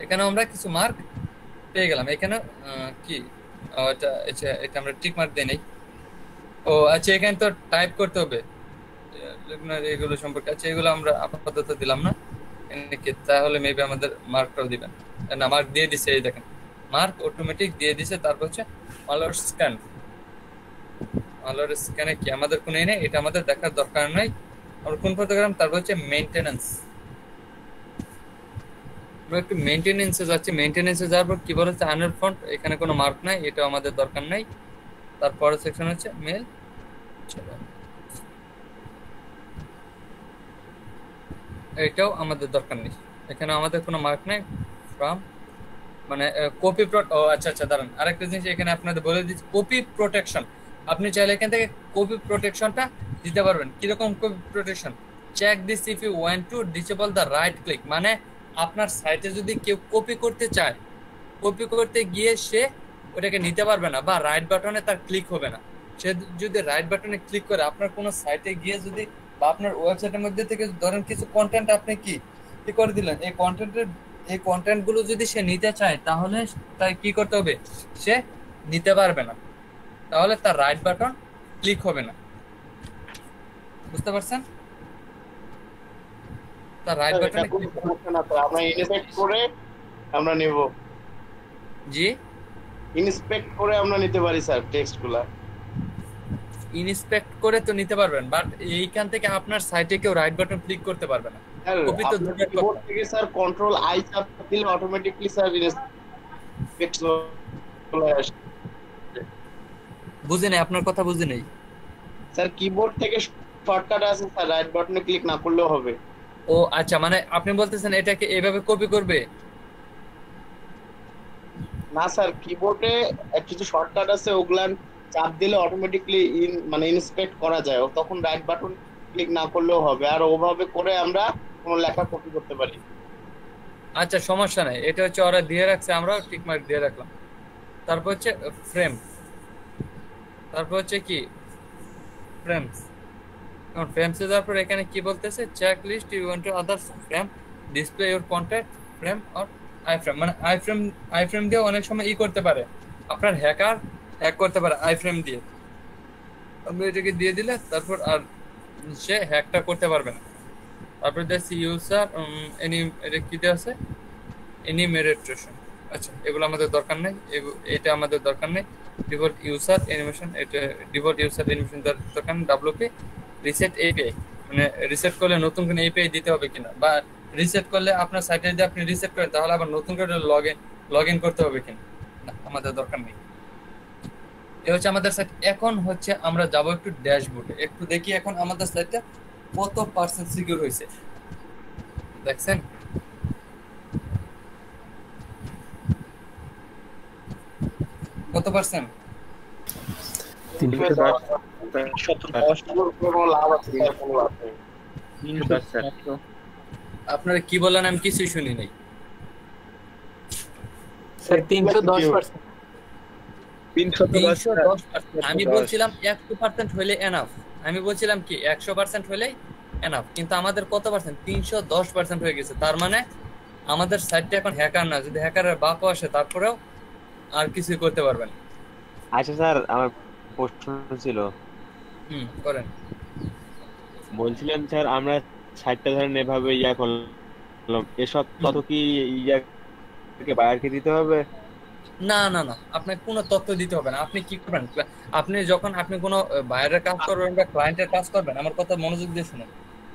এখানে আমরা কিছু মার্ক পেয়ে গেলাম। এখানে কি এটা আমরা টিক মার্ক দিয়ে নেই। ও আচ্ছা, এখানে তো টাইপ করতে হবে এগুলো সম্পর্কে, আচ্ছা এগুলো আমরা আপাতত দিলাম না, তাহলে মেবি আমাদের মার্কটাও দিবেন না, মার্ক দিয়ে দিছে, এই দেখেন মার্ক অটোমেটিক দিয়ে দিছে। তারপর হচ্ছে মালওয়্যার স্ক্যান, মালওয়্যার স্ক্যানে কি আমাদের কোনো নেই, এটা আমাদের দেখার দরকার নাই। আমরা কোন করতে গেলাম, তারপর হচ্ছে মেইনটেনেন্স, আমরা একটু মেইনটেনেন্সে যাচ্ছি। মেইনটেনেন্সে যাওয়ার পর কি বলেছে আনর ফন্ট, এখানে কোনো মার্ক নাই, এটা আমাদের দরকার নাই। তারপরে সেকশন হচ্ছে মেল, এটাও আমাদের দরকার নেই, এখানে আমাদের কোনো মার্ক নাই। ফ্রম মানে কপি আচ্ছা দাঁড়ান, আরেকটা জিনিস এখানে আপনাদের বলে দিচ্ছি, কপি প্রোটেকশন। আপনি চাইলে এখান থেকে কপি প্রোটেকশনটা দিতে পারবেন। কিরকম copy protection, check this if you want to disable the right click, মানে আপনার সাইটে যদি কেউ কপি করতে চায়, কপি করতে গিয়ে সে ওটাকে নিতে পারবে না, বা রাইট বাটনে তার ক্লিক হবে না। সে যদি রাইট বাটনে ক্লিক করে আপনার কোনো সাইটে গিয়ে যদি, বা আপনার ওয়েবসাইটের মধ্যে থেকে ধরেন কিছু কন্টেন্ট আপনি কি করে দিলেন, এই কন্টেন্ট গুলো যদি সে নিতে চায় তাহলে তাই কি করতে হবে, সে নিতে পারবে না, তাহলে তার রাইট বাটন ক্লিক হবে না, বুঝতে পারছেন? তার রাইট বাটনে ক্লিক আমরা ইনস্পেক্ট করে আমরা নেব, জি ইনস্পেক্ট করে আমরা নিতে পারি স্যার টেক্সটগুলা, ইনস্পেক্ট করে তো নিতে পারবেন, বাট এইখান থেকে আপনার সাইটে কেউ রাইট বাটন ক্লিক করতে পারবে না। কপি তো দূরের কথা, কিবোর্ড থেকে স্যার কন্ট্রোল আই চাপ দিলে অটোমেটিক্যালি স্যার ইনস্পেক্ট চলে আসে। বুঝে নেই, আপনার কথা বুঝে নেই স্যার। কিবোর্ড থেকে শর্টকাট আছে স্যার, রাইট বাটনে ক্লিক না করলেও হবে। ও আচ্ছা, মানে আপনি বলতেছেন এটাকে এভাবে কপি করবে না স্যার, কিবোর্ডে কিছু শর্টকাট আছে, ওগুলা চাপ দিলে অটোমেটিক্যালি মানে ইনস্পেক্ট করা যায়, তখন রাইট বাটন ক্লিক না করলেও হবে, আর ওভাবে করে আমরা কোনো লেখা কপি করতে পারি। আচ্ছা সমস্যা নাই, এটা হচ্ছে ওরা দিয়ে রাখছে, আমরাও টিক মার্ক দিয়ে রাখলাম। তারপর হচ্ছে ফ্রেম, তারপর হচ্ছে কি ফ্রেমস। এখন ফ্রেমসে যাওয়ার পর এখানে কি বলতেছে, check list you want to others frame display your contact frame or iframe, মানে আইফ্রেম দিয়ে অনেক সময় করতে পারে, আপনার হ্যাকার হ্যাক করতে পারে আইফ্রেম দিয়ে। আপনি এটাকে দিয়ে দিলে তারপর আর সে হ্যাকটা করতে পারবে না। তারপর দেখছি ইউজার এটা কি দেওয়া আছে, এনিমেরেট্রেশন। আচ্ছা এগুলো আমাদের দরকার নেই, এটা আমাদের দরকার নেই। ডিফল্ট ইউজার অ্যানিমেশন, এটা ডিফল্ট ইউজার অ্যানিমেশন দরকার নেই। ডাব্লিউপি রিসেট এপিআই, মানে রিসেট করলে নতুন করে এপিআই দিতে হবে কিনা, বা রিসেট করলে আপনার সাইটে যদি আপনি রিসেট করেন তাহলে আবার নতুন করে লগ ইন করতে হবে কিনা, না, আমাদের দরকার নেই। এ হচ্ছে আমাদের সাইট। এখন হচ্ছে আমরা যাব একটু ড্যাশবোর্ডে, একটু দেখি এখন আমাদের সাইটটা কত পার্সেন্ট সিকিউর হয়েছে। দেখছেন কত পার্সেন্ট? 310 আপনারা কি বললেন আমি কিছুই শুনি নাই। স্যার 310%। 310%। আমি বলছিলাম 100% হইলে এনাফ। আমি বলছিলাম কি 100% হইলেই এনাফ, কিন্তু আমাদের কত পার্সেন্ট? 310% হয়ে গেছে। তার মানে আমাদের সাইটটা এখন হ্যাকার না, যদি হ্যাকারের বাপও আসে তারপরেও আর কিছুই করতে পারবেন। আচ্ছা স্যার, আমার প্রশ্ন ছিল, করেন। বলছিলাম স্যার আমরা 60টা ধরেন এভাবে ইয়া করলাম, এসব তত কি ইয়াকে বায়ারকে দিতে হবে? না না না, আপনাকে কোনো তথ্য দিতে হবে না। আপনি কি করবেন, আপনি যখন আপনি কোনো বায়ারের কাজ করবেন বা ক্লায়েন্টের কাজ করবেন, আমার কথা মনোযোগ দিয়ে শুনুন।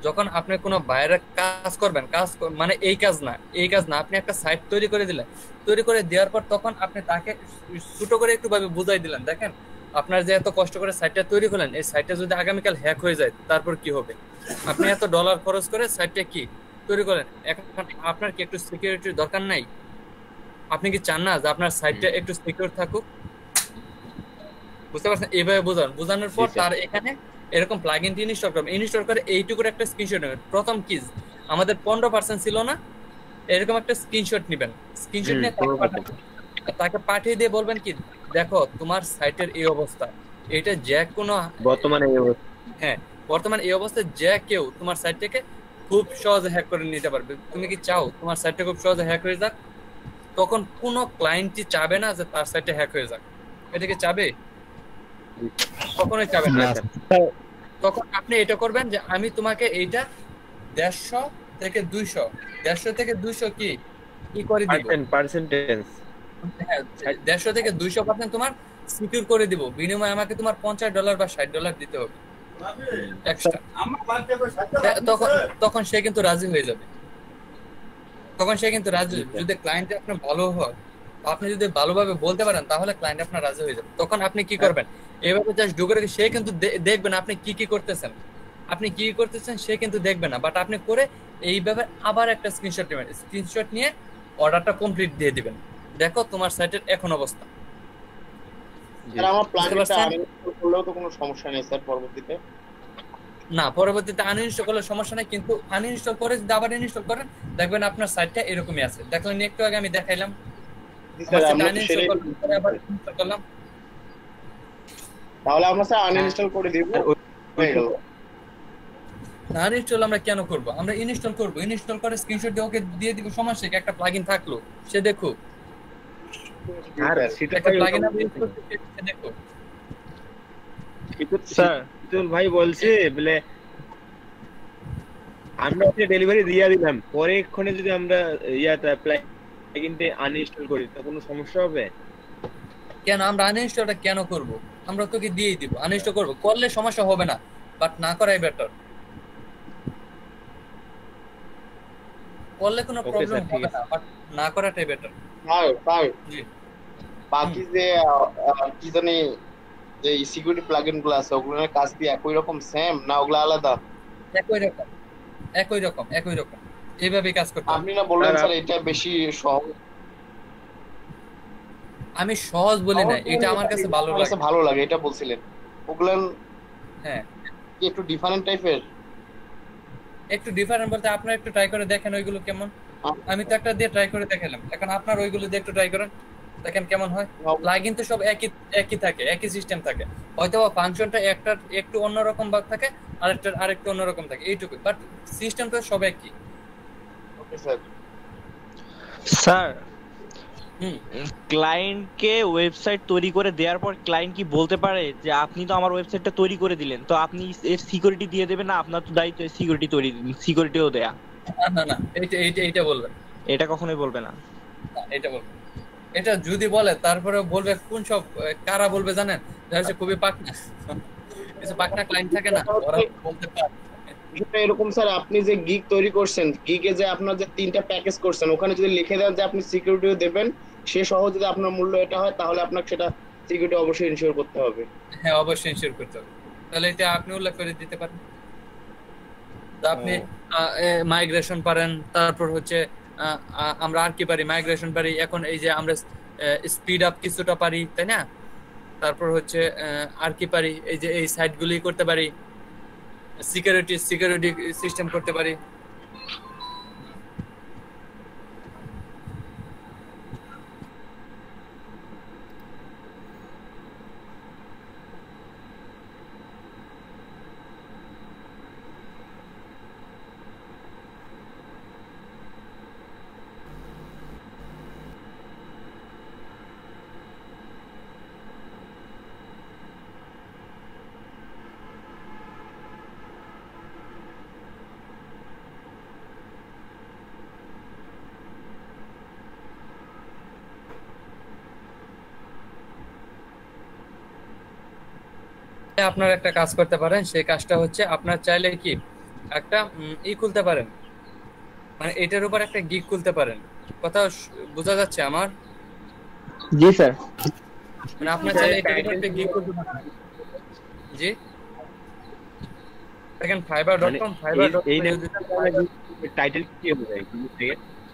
যখন আপনি কোনো বায়ারের কাজ করবেন, মানে এই কাজ না, আপনি একটা সাইট তৈরি করে দিলেন, তৈরি করে দেওয়ার পর তখন আপনি তাকে ছোট করে একটু ভাবে বুঝাই দিলেন, দেখেন আপনার যে এত কষ্ট করে সাইটটা তৈরি করলেন, এই সাইটটা যদি আগামীকাল হ্যাক হয়ে যায় তারপর কি হবে? আপনি এত ডলার খরচ করে সাইটটা কি তৈরি করেন, এখন আপনার কি একটু সিকিউরিটির দরকার নাই? আপনি কি চান না যে আপনার সাইটটা একটু সিকিউর থাকুক? বুঝতে পারছেন? এইভাবে বোঝানোর পর তার এখানে এরকম প্লাগইনটি ইনস্টল করবেন। ইনস্টল করে এইটুকুর একটা স্ক্রিনশট নেবেন। প্রথম কিজ আমাদের 15% ছিল না, এরকম একটা স্ক্রিনশট নেবেন। স্ক্রিনশট নিয়ে তাকে পাঠিয়ে দিয়ে বলবেন কি, দেখো তোমার সাইটের এই অবস্থা, এটা যে কোনো বর্তমানে এই অবস্থা, হ্যাঁ বর্তমানে এই অবস্থায় যে কেউ তোমার সাইটটাকে খুব সহজে হ্যাক করে নিতে পারবে। তুমি কি চাও তোমার সাইটটা খুব সহজে হ্যাক হয়ে যাক? তখন কোনো ক্লায়েন্টই চাবে না যে তার সাইটে হ্যাক হয়ে যাক। এটাকে চাবে? কখনোই চাবে না। তখন আপনি এটা করবেন যে আমি তোমাকে এইটা 150 থেকে 200 কি করে দিব, পার্সেন্টেজ, হ্যাঁ 150 থেকে 200% তোমার সিকিউর করে দিব। বিনিময়ে আমাকে তোমার $50 বা $60 দিতে হবে এক্সট্রা। তখন সে কিন্তু রাজি হয়ে যাবে। যদি ক্লায়েন্ট আপনার ভালো হয়, আপনি যদি ভালোভাবে বলতে পারেন, তাহলে ক্লায়েন্ট আপনার রাজি হয়ে যাবে। তখন আপনি কি করবেন, এভাবে জাস্ট ঢুকে রেখে সে কিন্তু দেখবেন আপনি কি করতেছেন, সে কিন্তু দেখবে না, বাট আপনি করে এইভাবে আবার একটা স্ক্রিনশট নেবেন। স্ক্রিনশট নিয়ে অর্ডারটা কমপ্লিট দিয়ে দিবেন। দেখো তোমার সাইটের এখন অবস্থা। আমার প্ল্যানটা আনইনস্টল করলেও তো কোনো সমস্যা নেই স্যার পরবর্তীতে? না, পরবর্তীতে আনইনস্টল করলে সমস্যা নাই, কিন্তু আনইনস্টল করে যদি আবার ইনস্টল করেন দেখবেন আপনার সাইটটা এরকমই আছে। দেখলেন একটু আগে আমি দেখাইলাম, তাহলে আমরা স্যার আনইনস্টল করে দিব। আনইনস্টল আমরা কেন করব? আমরা ইনস্টল করব, ইনস্টল করে স্ক্রিনশট দিয়ে ওকে দিয়ে দিব। সমস্যা কি? একটা প্লাগইন থাকলো, সে দেখুক। আর সেটা প্লাগইন আপনি ইউজ করতে দেখুক। স্যার তুল ভাই বলছে বলে আমরা ওকে ডেলিভারি দিয়ে দিলাম, পরে এক্ষণে যদি আমরা ইয়াটা প্লাগইনটা আনইনস্টল করি তো কোনো সমস্যা হবে? কেন আমরা আনইনস্টলটা কেন করব? আমরা তোকে দিয়েই দিব। আনইনস্টল করব, করলে সমস্যা হবে না, বাট না করাই বেটার। করলে কোনো প্রবলেম হবে না, বাট না করাটাই বেটার। হ্যাঁ জি। বাকি যে কি জানি যে সিকিউরিটি প্লাগইন গুলো আছে, ওগুলোর কাজ কি একই রকম সেম না ওগুলো আলাদা? একই রকম এইভাবে কাজ করতে। আপনি না বললেন স্যার এটা বেশি সহজ? আমি সহজ বলি না, এটা আমার কাছে ভালো লাগে এটা বলছিলেন। ওগুলো হ্যাঁ একটু ডিফারেন্ট টাইপের। একটু ডিফারেন্ট বলতে আপনারা একটু ট্রাই করে দেখেন ওইগুলো কেমন। আমি তো একটা দিয়ে ট্রাই করে দেখালাম, এখন আপনারা ওইগুলো দিয়ে একটু ট্রাই করেন, দেখেন কেমন হয়। প্লাগইন তো সব একই থাকে, একই সিস্টেম থাকে, হয়তো ফাংশনটা একটা একটু অন্যরকম ভাগ থাকে, আরেকটু অন্যরকম থাকে, এইটুকু, বাট সিস্টেম তো সব একই। Okay sir. স্যার ক্লায়েন্টকে ওয়েবসাইট তৈরি করে দেওয়ার পর ক্লায়েন্ট কি বলতে পারে যে আপনি তো আমার ওয়েবসাইটটা তৈরি করে দিলেন, তো আপনি এর সিকিউরিটি দিয়ে দেবেন না? আপনার তো দায়িত্ব সিকিউরিটিও দেয়া। না এইটা বলবেন। এটা কখনোই বলবে না। এটা বলবে, এটা যদি বলে তারপরে বলবে কোন সব কারা বলবে জানেন? খুবই পাকনা ক্লায়েন্ট থাকে না, ওরা বলতে পারে। এটা এরকম স্যার, আপনি যে গিগ তৈরি করছেন, গিগে যে আপনার যে 3টা প্যাকেজ করছেন, ওখানে যদি লিখে দেন যে আপনি সিকিউরিটিও দেবেন, সে সহ যদি আপনার মূল্য এটা হয়, তাহলে আপনাকে সেটা সিকিউরিটি অবশ্যই ইনশিওর করতে হবে। হ্যাঁ অবশ্যই ইনশিওর করতে হবে। তাহলে এটা আপনি উল্লেখ করে দিতে পারেন। তো আপনি মাইগ্রেশন পারেন, তারপর হচ্ছে আমরা আর কি পারি, মাইগ্রেশন পারি, এখন এই যে আমরা স্পিড আপ কিছুটা পারি, তাই না? তারপর হচ্ছে আর কি পারি, এই যে এই সাইটগুলি করতে পারি, সিকিউরিটি সিস্টেম করতে পারি। আপনার একটা কাজ করতে পারেন, সেই কাজটা হচ্ছে আপনার চাইলে কি একটা খুলতে পারেন, মানে এটার উপর একটা গিগ খুলতে পারেন। কথা বোঝা যাচ্ছে আমার? জি স্যার। মানে আপনার চাইলে এটার উপর একটা গিগ খুলতে পারেন। জি দেখেন fiverr.com, টাইটেল কি হবে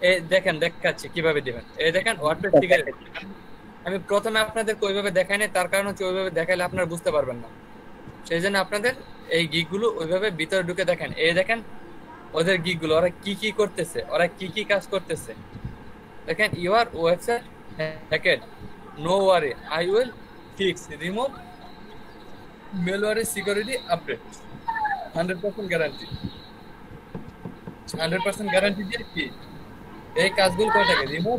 এই দেখেন দেখাচ্ছি কিভাবে দিবেন। এই দেখেন ওয়ার্ডপ্রেস থেকে আমি প্রথমে আপনাদেরকে ওইভাবে দেখাই নাই, তার কারণ হচ্ছে ওইভাবে দেখাইলে আপনারা বুঝতে পারবেন না। সেই জন্য আপনাদের এই গিগগুলো ওইভাবে ভিতরে ঢুকে দেখেন। এই দেখেন ওদের গিগগুলো, ওরা কি কি করতেছে, ওরা কি কি কাজ করতেছে। দেখেন your website hacked, no worry, I will fix, remove malware security update, 100% guarantee. 100% guarantee দিয়ে কি এই কাজগুলো করে থাকে, রিমুভ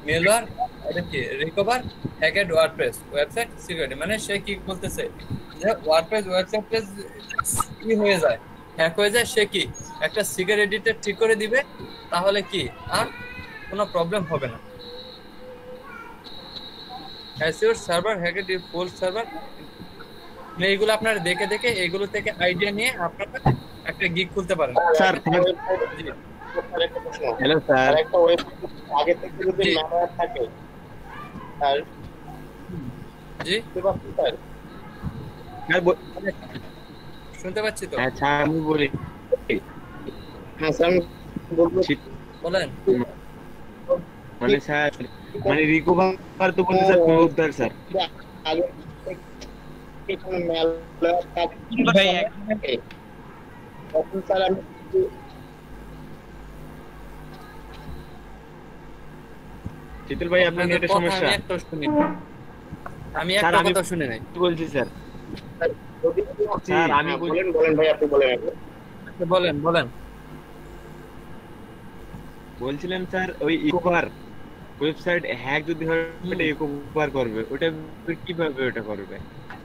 মেলওয়্যার, এটা কি রিকভার হ্যাকেড ওয়ার্ডপ্রেস ওয়েবসাইট সিকিউরিটি। মানে সে কি বলতেছে যে ওয়ার্ডপ্রেস ওয়েবসাইটে কি হয়ে যায়, হ্যাক হয়ে যায়, সে কি একটা সিকিউরিটিটা ঠিক করে দিবে, তাহলে কি আর কোনো প্রবলেম হবে না। অ্যাসিওর সার্ভার হ্যাকেড ফুল সার্ভার, এইগুলো আপনারা দেখে দেখে এইগুলো থেকে আইডিয়া নিয়ে আপনারা একটা গিগ খুলতে পারেন। স্যার হ্যালো স্যার, একটা ওয়েবসাইট আগে থেকে যদি ম্যালওয়্যার থাকে স্যার, জি স্যার শুনতে পাচ্ছি তো। আচ্ছা আমি বলি, হ্যাঁ স্যার আমি বলবো, বলেন। মানে স্যার মানে রিকভার তো বলতে স্যার পুনরুদ্ধার স্যার। আগে থেকে কোনো ম্যালওয়্যার থাকে তখন স্যার আমি শীতল ভাই আপনার নেটের সমস্যা। আমি একটা কথা শুনে নাই বলছি স্যার। স্যার আমি বলেন ভাই, আপনি বলেন। বলেন বলছিলাম স্যার ওই ইকোভার ওয়েবসাইট হ্যাক যদি হয় ওটা ইকোভার করবে, ওটা কিভাবে ওটা করবে?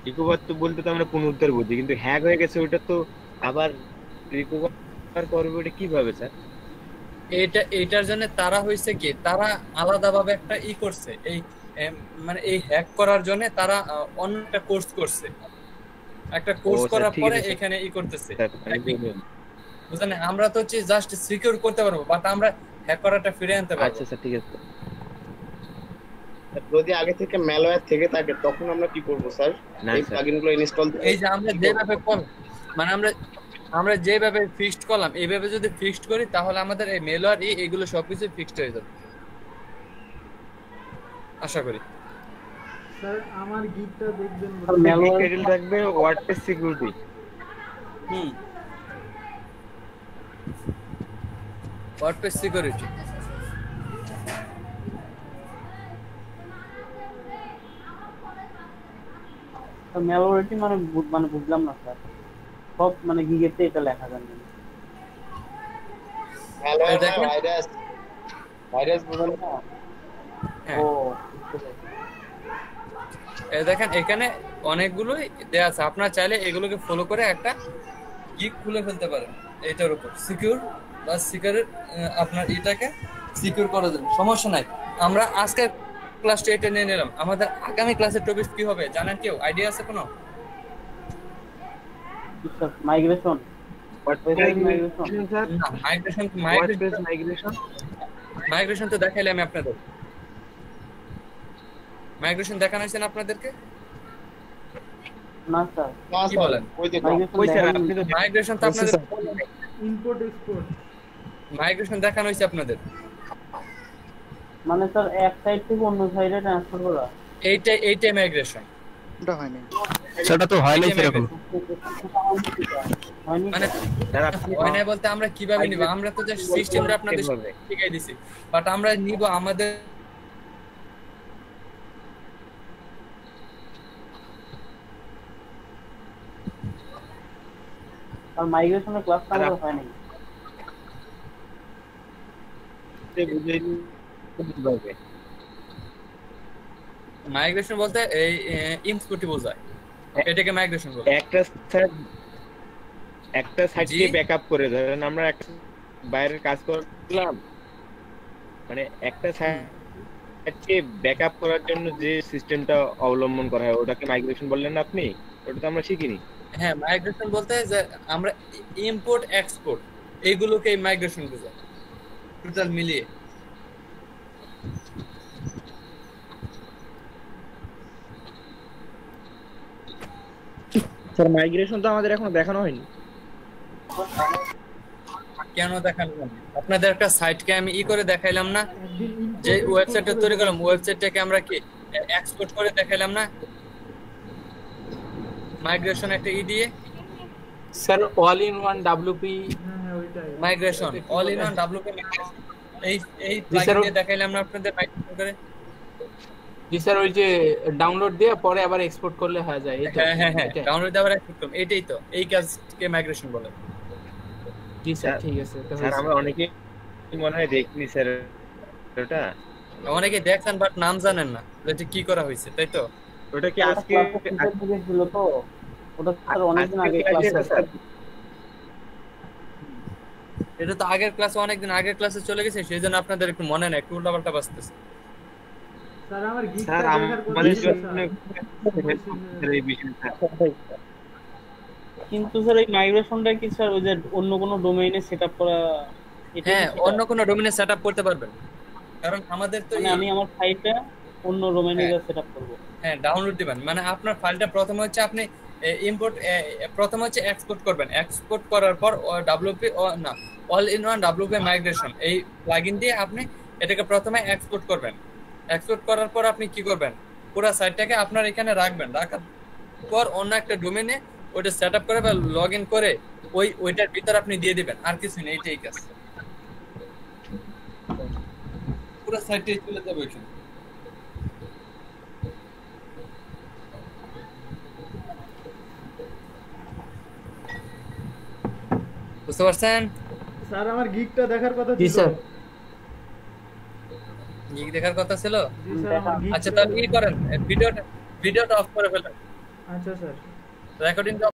ইকোভার তো বলতে তো আমরা পুনরুদ্ধার বুঝি, কিন্তু হ্যাক হয়ে গেছে ওটা তো আবার রিকভার করবে, ওটা কিভাবে স্যার? এইটার জন্য তারা হইছে কি, তারা আলাদাভাবে একটা করছে, এই মানে এই হ্যাক করার জন্য তারা অন্য একটা কোর্স করছে। একটা কোর্স করার পরে এখানে করতেছে, বুঝলেন? আমরা তো হচ্ছে জাস্ট সিকিউর করতে পারবো, বাট আমরা হ্যাক করাটা ফিরে আনতে পারবো। আচ্ছা স্যার ঠিক আছে। যদি আগে থেকে ম্যালওয়্যার থেকে থাকে তখন আমরা কি করব স্যার? এই প্লাগইনগুলো ইনস্টল, এই যে আমরা যেভাবে মানে আমরা যেভাবে ফিক্সড করলাম, এইভাবে যদি ফিক্সড করি তাহলে আমাদের এই মেলওয়্যার এগুলো সবকিছু ফিক্সড হয়ে যাবে আশা করি। স্যার আমার গিগটা দেখবেন, ম্যালওয়্যার থাকবে ওয়ার্ডপ্রেস সিকিউরিটি। ওয়ার্ডপ্রেস সিকিউরিটি ম্যালওয়্যারটি মানে বুঝলাম না স্যার, সব মানে গিগেতে এটা লেখা যায় না। ভাইরাস বুঝলেন না? ও এই দেখেন এখানে অনেকগুলোই দেয়া আছে, আপনারা চাইলে এগুলোকে ফলো করে একটা গিগ খুলে ফেলতে পারেন এটার উপর, সিকিউর বা সিকিউর আপনার এটাকে সিকিউর করা যাবে, সমস্যা নাই। আমরা আজকে ক্লাসটা এটা নিয়ে নিলাম, আমাদের আগামী ক্লাসের টপিক কি হবে জানেন কেউ? আইডিয়া আছে কোনো? মাইগ্রেশন। মাইগ্রেশন তো দেখাইলে আমি আপনাদের মাইগ্রেশন দেখানো হয়েছে না আপনাদেরকে? না স্যার কি বলেন? মাইগ্রেশন তো আপনাদের ইম্পোর্ট এক্সপোর্ট মাইগ্রেশন দেখানো হয়েছে আপনাদের, মানে স্যার এক সাইড থেকে অন্য সাইডে ট্রান্সফার করা, এইটাই মাইগ্রেশন। এটা হয়নি, সেটা তো হয় না সেরকম। মানে হয় না বলতে আমরা কিভাবে নিব? আমরা তো জাস্ট সিস্টেমটা আপনাদের শিখাই দিছি, বাট আমরা নিব আমাদের আর মাইগ্রেশনের ক্লাস আমাদের হয় নাই। মাইগ্রেশন বলতে এই ইনপুটই বোঝায়, এটাকে মাইগ্রেশন বলে। একটা সাইটকে ব্যাকআপ করে, ধরেন আমরা একটা বাইরের কাজ করলাম, মানে একটা সাইটকে ব্যাকআপ করার জন্য যে সিস্টেমটা অবলম্বন করা হয় ওটাকে মাইগ্রেশন বললেন না আপনি? ওটা তো আমরা শিখিনি। হ্যাঁ, মাইগ্রেশন বলতে যে আমরা ইম্পোর্ট এক্সপোর্ট এইগুলোকে মাইগ্রেশন বোঝায় টোটাল মিলিয়ে। স্যার মাইগ্রেশন তো আমাদের এখনো দেখানো হয়নি। কেন দেখানো হয়নি? আপনাদের একটা সাইটকে আমি করে দেখাইলাম না, যে ওয়েবসাইটটা তৈরি করলাম, ওয়েবসাইটটাকে আমরা কি এক্সপোর্ট করে দেখাইলাম না মাইগ্রেশন একটা দিয়ে। Sir all in one WP migration, all in one WP migration, এই প্লাগইন দিয়ে দেখাইলাম না আপনাদের মাইগ্রেশন করে। জি স্যার, ওই যে ডাউনলোড দিয়ে পরে আবার এক্সপোর্ট করলে হয়ে যায়। হ্যাঁ, ডাউনলোড দিয়ে আবার এক্সপোর্ট করলাম, এটাই তো, এই কাজকে মাইগ্রেশন বলে। জি স্যার, ঠিক আছে। স্যার আমরা অনেকে মনে হয় দেখিনি স্যার, ওটা অনেকে দেখছেন বাট নাম জানেন না এটা কি করা হয়েছে, তাই তো? ওটা কি আজকে ছিল তো, ওটা স্যার অনেকদিন আগে ক্লাসে স্যার, এটা তো আগের ক্লাসে অনেকদিন আগের ক্লাসে চলে গেছে, সেইজন্য আপনাদের একটু মনে নাই, একটু উল্টাপাল্টা বাজতেছে। স্যার আমার গিকটা স্যার দেখার কথা আমাদের ছিল জন্য স্যার। এই বিষয়টা কিন্তু স্যার এই মাইগ্রেশনটা কি স্যার ওই যে অন্য কোনো ডোমেইনে সেটআপ করা? হ্যাঁ, অন্য কোনো ডোমেইনে সেটআপ করতে পারবেন, কারণ আমাদের তো মানে আমি আমার ফাইলটা অন্য ডোমেইনে সেটআপ করব। হ্যাঁ, ডাউনলোড দিবেন, মানে আপনার ফাইলটা প্রথমে হচ্ছে আপনি ইম্পোর্ট, প্রথমে হচ্ছে এক্সপোর্ট করবেন, এক্সপোর্ট করার পর ডব্লিউপি না all in one WP migration এই প্লাগইন দিয়ে আপনি এটাকে প্রথমে এক্সপোর্ট করবেন। এক্সপোর্ট করার পর আপনি কি করবেন, পুরো সাইটটাকে আপনার এখানে রাখবেন, রাখার পর অন্য একটা ডোমেইনে ওটা সেটআপ করে বা লগইন করে ওইটার ভিতর আপনি দিয়ে দিবেন, আর কিছু নেই, এইটাই কাজ। পুরো সাইটটাই চলে যাবে ওইখানে। বুঝতে পারছেন? স্যার আমার গিকটা দেখার কথা জি ছিল। স্যার, গিগ দেখার কথা ছিল। জি স্যার আমার গিক। আচ্ছা, তাহলে কি করেন, ভিডিওটা অফ করে ফেলেন, আচ্ছা স্যার। রেকর্ডিং